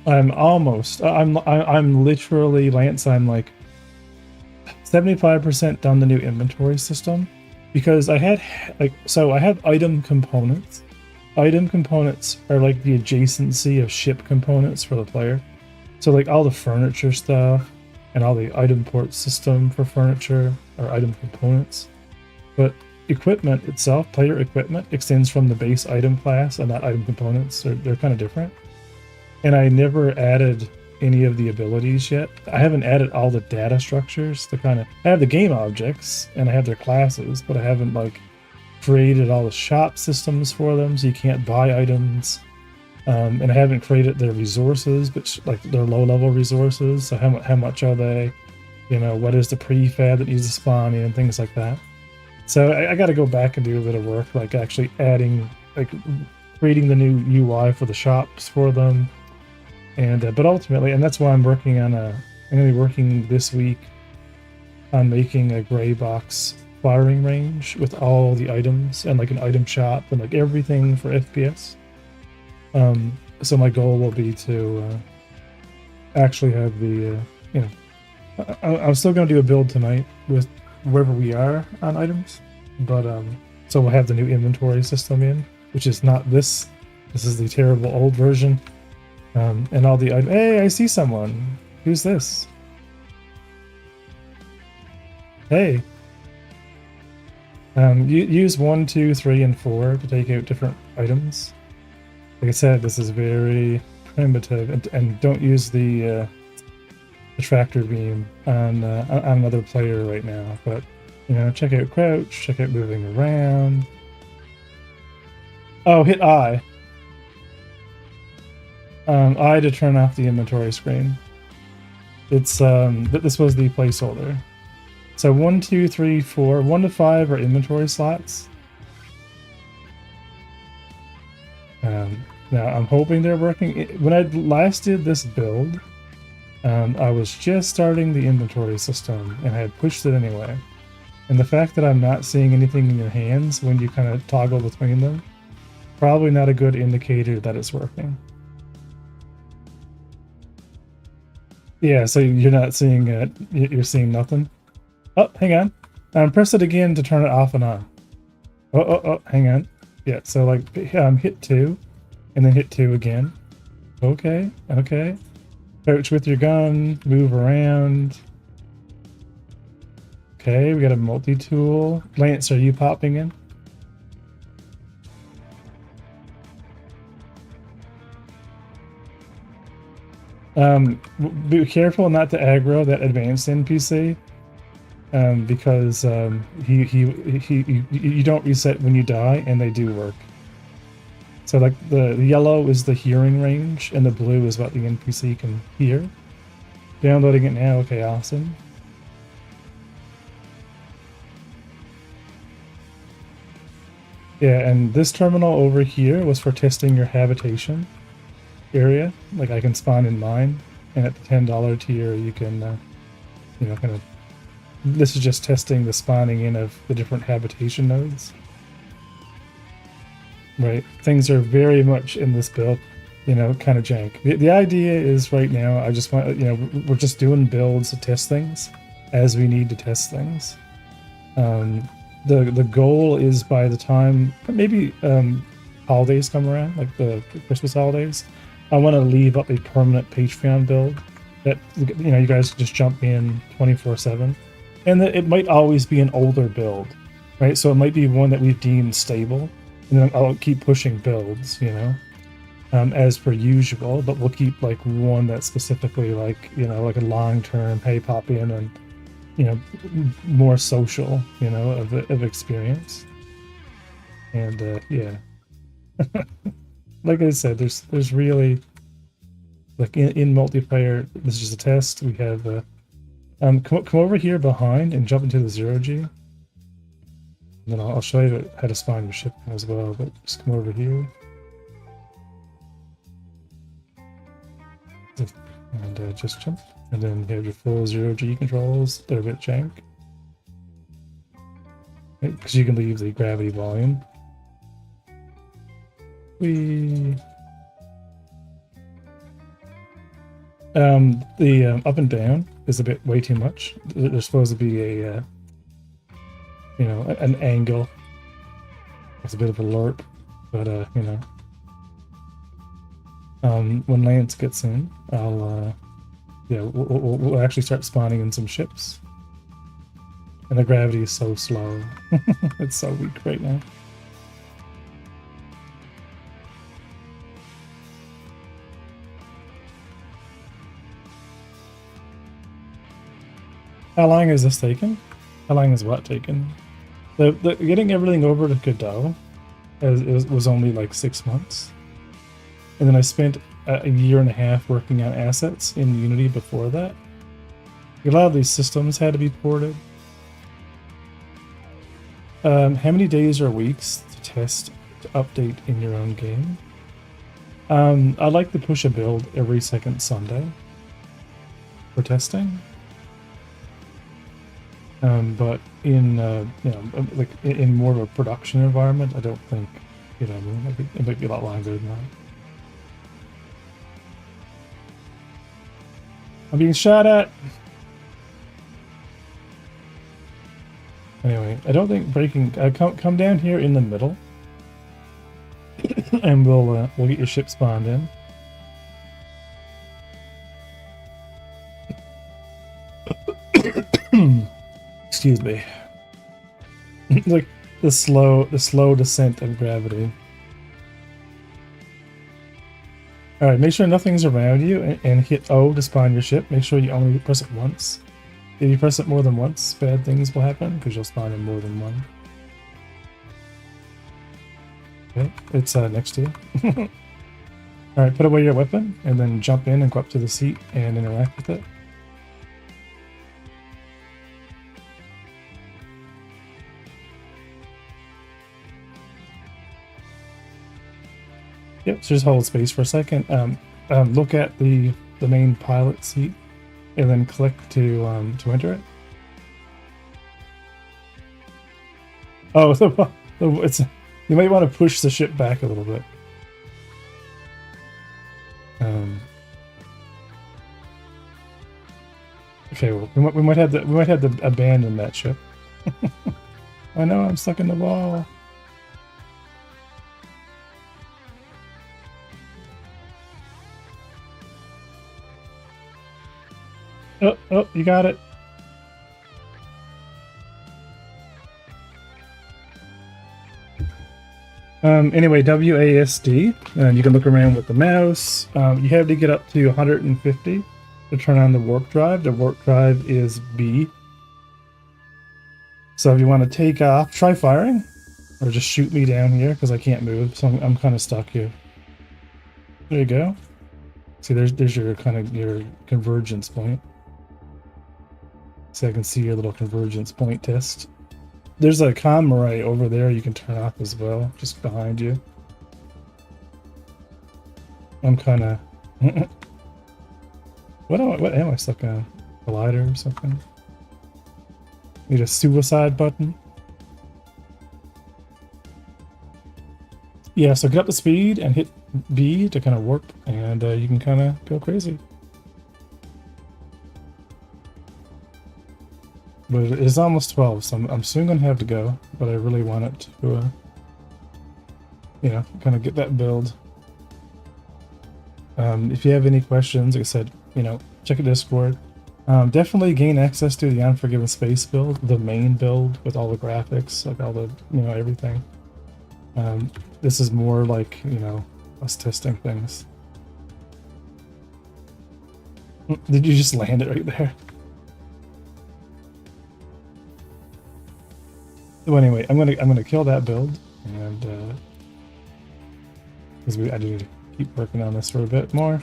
I'm literally, Lance, I'm like 75% done the new inventory system, because I had I have item components. Item components are like the adjacency of ship components for the player. So like all the furniture stuff and all the item port system for furniture are item components. But equipment itself, player equipment, extends from the base item class and not item components. They're kind of different. And I never added any of the abilities yet. I haven't added all the data structures. I have the game objects and I have their classes, but I haven't like created all the shop systems for them, so you can't buy items. And I haven't created their resources, but like their low-level resources. So how much are they? You know, what is the prefab that needs to spawn in, things like that. So I got to go back and do a bit of work, like actually adding, like creating the new UI for the shops for them. And but ultimately, and that's why I'm working on I'm going to be working this week on making a gray box firing range with all the items and like an item shop and like everything for FPS. So my goal will be to actually have the you know, I'm still going to do a build tonight with wherever we are on items, but so we'll have the new inventory system in, which is not this. This is the terrible old version. And all the items. Hey, I see someone. Who's this? Hey. Use 1, 2, 3, and 4 to take out different items. Like I said, this is very primitive, and don't use the tractor beam on another player right now. But you know, check out crouch, check out moving around. Oh, hit I. I to turn off the inventory screen. It's this was the placeholder. So 1, 2, 3, 4, 1 to 5 are inventory slots. Now I'm hoping they're working. When I last did this build, I was just starting the inventory system and I had pushed it anyway. And the fact that I'm not seeing anything in your hands when you kind of toggle between them, probably not a good indicator that it's working. Yeah, so you're not seeing it. You're seeing nothing. Oh, hang on. Press it again to turn it off and on. Oh, hang on. Yeah, so like hit 2 and then hit 2 again. Okay. Crouch with your gun, move around. Okay, we got a multi-tool. Lance, are you popping in? Be careful not to aggro that advanced NPC, because you don't reset when you die, and they do work. So like the yellow is the hearing range, and the blue is what the NPC can hear. Downloading it now. Okay, awesome. Yeah, and this terminal over here was for testing your habitation area. Like I can spawn in mine, and at the $10 tier you can you know, kind of, this is just testing the spawning in of the different habitation nodes. Right, things are very much in this build, you know, kind of jank. The idea is right now I just want, you know, we're just doing builds to test things as we need to test things. The goal is by the time maybe holidays come around, like the Christmas holidays, I want to leave up a permanent Patreon build that, you know, you guys just jump in 24/7, and that it might always be an older build, right? So it might be one that we've deemed stable, and then I'll keep pushing builds, you know, as per usual. But we'll keep like one that's specifically like, you know, like a long-term, hey, pop in and, you know, more social, you know, of experience. And yeah. Like I said, there's really, like in multiplayer, this is just a test. We have come over here behind and jump into the 0G. And then I'll show you how to spawn your ship as well, but just come over here. And just jump. And then you have your full 0G controls. They're a bit jank. Because you can leave the gravity volume. The up and down is a bit way too much. There's supposed to be a an angle. It's a bit of a LARP, but when Lance gets in, I'll we'll actually start spawning in some ships. And the gravity is so slow. It's so weak right now. How long is this taken? How long is what taken? The getting everything over to Godot was only like 6 months. And then I spent a year and a half working on assets in Unity before that. A lot of these systems had to be ported. How many days or weeks to test, to update in your own game? I like to push a build every second Sunday for testing. But in like in more of a production environment, I don't think it might be a lot longer than that. I'm being shot at. Anyway, I don't think breaking. Come down here in the middle, and we'll get your ship spawned in. Excuse me. Like the slow descent of gravity. All right, make sure nothing's around you, and hit O to spawn your ship. Make sure you only press it once. If you press it more than once, bad things will happen because you'll spawn in more than one. Okay, it's next to you. All right, put away your weapon, and then jump in and go up to the seat and interact with it. Yep, so just hold space for a second. Look at the main pilot seat, and then click to enter it. Oh, it's you might want to push the ship back a little bit. Okay, well, we might have to abandon that ship. I know I'm stuck in the wall. Oh, you got it. Anyway, WASD, and you can look around with the mouse. You have to get up to 150 to turn on the warp drive. The warp drive is B. So if you want to take off, try firing, or just shoot me down here because I can't move, so I'm kind of stuck here. There you go. See, there's your your convergence point. So I can see your little convergence point test. There's a comm array over there you can turn off as well, just behind you. I'm kind of... What am I stuck on? Collider or something? Need a suicide button? Yeah, so get up to speed and hit B to kind of warp, and you can kind of go crazy. But it's almost 12, so I'm soon going to have to go, but I really want it to, kind of get that build. If you have any questions, like I said, check the Discord. Definitely gain access to the Unforgiven space build, the main build with all the graphics, like all the, everything. This is more like, us testing things. Did you just land it right there? So anyway, I'm gonna kill that build, and because I do need to keep working on this for a bit more.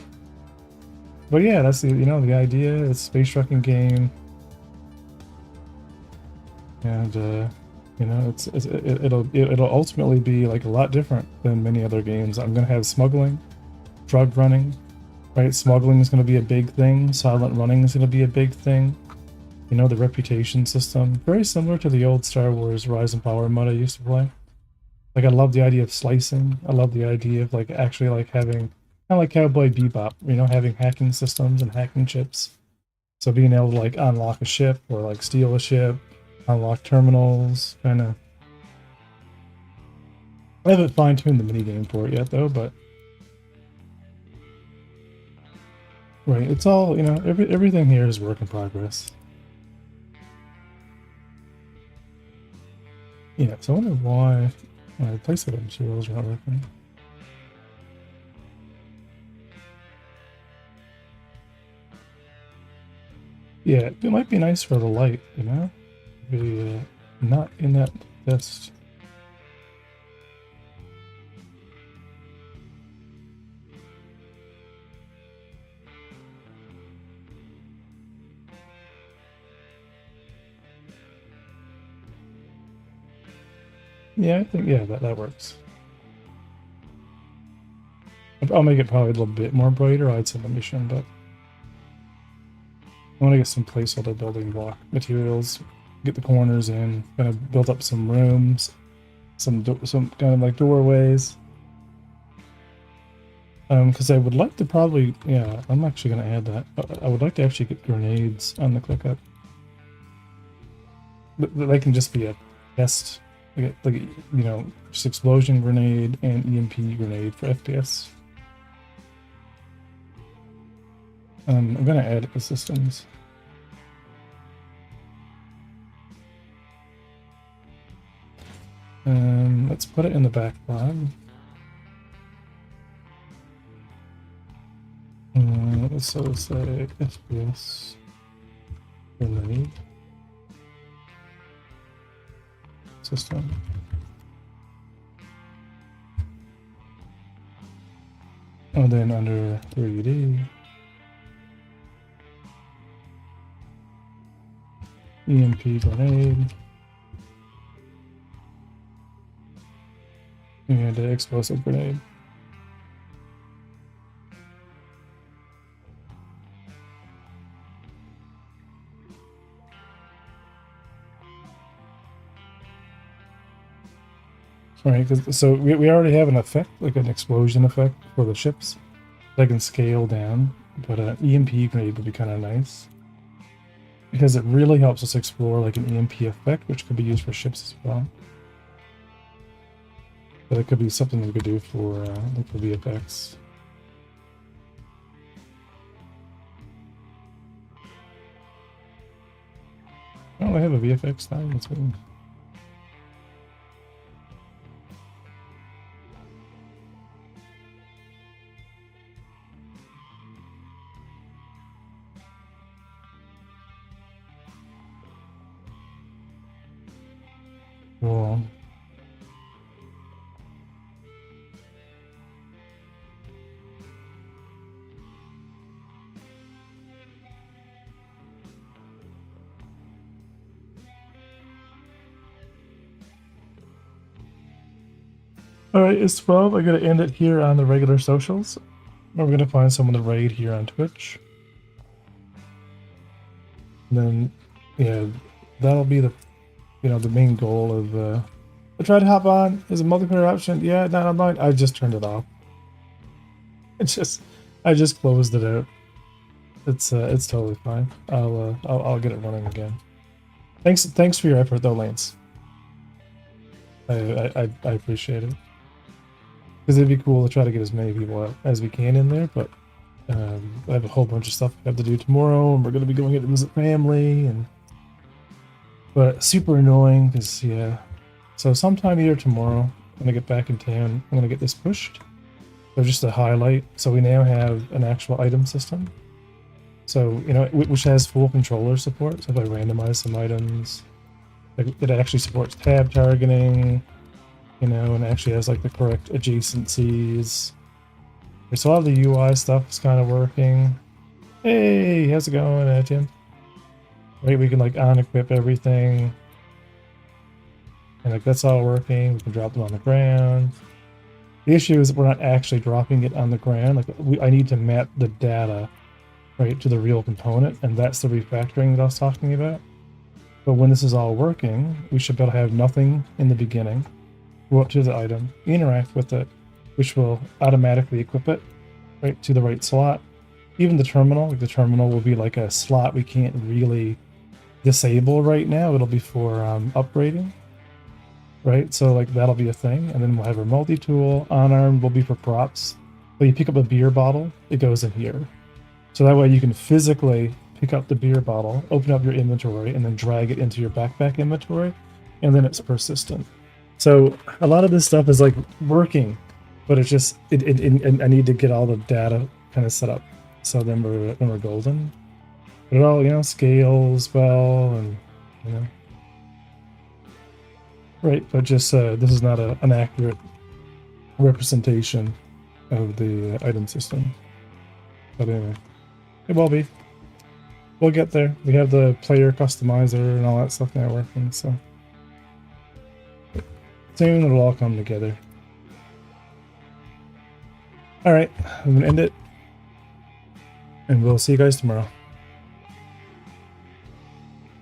But yeah, that's the the idea. It's a space trucking game, and it'll ultimately be like a lot different than many other games. I'm gonna have smuggling, drug running, right? Smuggling is gonna be a big thing. Silent running is gonna be a big thing. The reputation system, very similar to the old Star Wars Rise and Power mode I used to play. Like, I love the idea of slicing. I love the idea of actually having kind of like Cowboy Bebop, having hacking systems and hacking chips. So being able to like unlock a ship or like steal a ship, unlock terminals, kind of. I haven't fine-tuned the minigame for it yet though, but right, it's all, you know, everything here is work in progress. Yeah, so I wonder why my playset materials are not working. Yeah, it might be nice for the light, you know? Be not in that best. Yeah, I think, yeah, that works. I'll make it probably a little bit more brighter. I'd say mission, but I want to get some placeholder building block materials, get the corners in, kind of build up some rooms, some kind of like doorways. Because I would like to probably, yeah, I'm actually going to add that. I would like to actually get grenades on the ClickUp. They can just be a test, like you know, just explosion grenade and EMP grenade for FPS. I'm going to add systems. Let's put it in the backlog. So say FPS grenade system. And then under 3D, EMP grenade, and explosive grenade. Right, so we already have an effect, like an explosion effect for the ships that I can scale down, but an EMP grenade would be kind of nice because it really helps us explore like an EMP effect, which could be used for ships as well. But it could be something we could do for like the VFX. Oh, I have a VFX now. That's good. Cool. Alright, it's 12. I'm going to end it here on the regular socials. We're going to find someone to raid here on Twitch. And then, yeah, that'll be the, you know, the main goal of, I tried to hop on. Is a multiplayer option? Yeah, not online. I just turned it off. I just closed it out. It's totally fine. I'll get it running again. Thanks for your effort though, Lance. I appreciate it. Because it'd be cool to try to get as many people as we can in there, but I have a whole bunch of stuff we have to do tomorrow, and we're going to be going to visit family, but super annoying because, yeah. So sometime either tomorrow, when I get back in town, I'm going to get this pushed. So just a highlight. So we now have an actual item system. So, you know, which has full controller support. So if I randomize some items, it actually supports tab targeting, you know, and actually has like the correct adjacencies. So a lot of the UI stuff is kind of working. Hey, how's it going, Tim? Right, we can like unequip everything. And like that's all working. We can drop them on the ground. The issue is that we're not actually dropping it on the ground. Like I need to map the data right to the real component, and that's the refactoring that I was talking about. But when this is all working, we should be able to have nothing in the beginning. Go up to the item, interact with it, which will automatically equip it right to the right slot, even the terminal, like the terminal will be like a slot we can't really disable right now. It'll be for upgrading, right? So like that'll be a thing, and then we'll have our multi-tool. On arm will be for props. When you pick up a beer bottle, it goes in here. So that way you can physically pick up the beer bottle, open up your inventory, and then drag it into your backpack inventory, and then it's persistent. So a lot of this stuff is like working, but it's just I need to get all the data kind of set up. So then we're golden. But it all, you know, scales well, and you know, right? But just this is not an accurate representation of the item system. But anyway, it will be. We'll get there. We have the player customizer and all that stuff now working, so soon it'll all come together. All right, I'm gonna end it, and we'll see you guys tomorrow.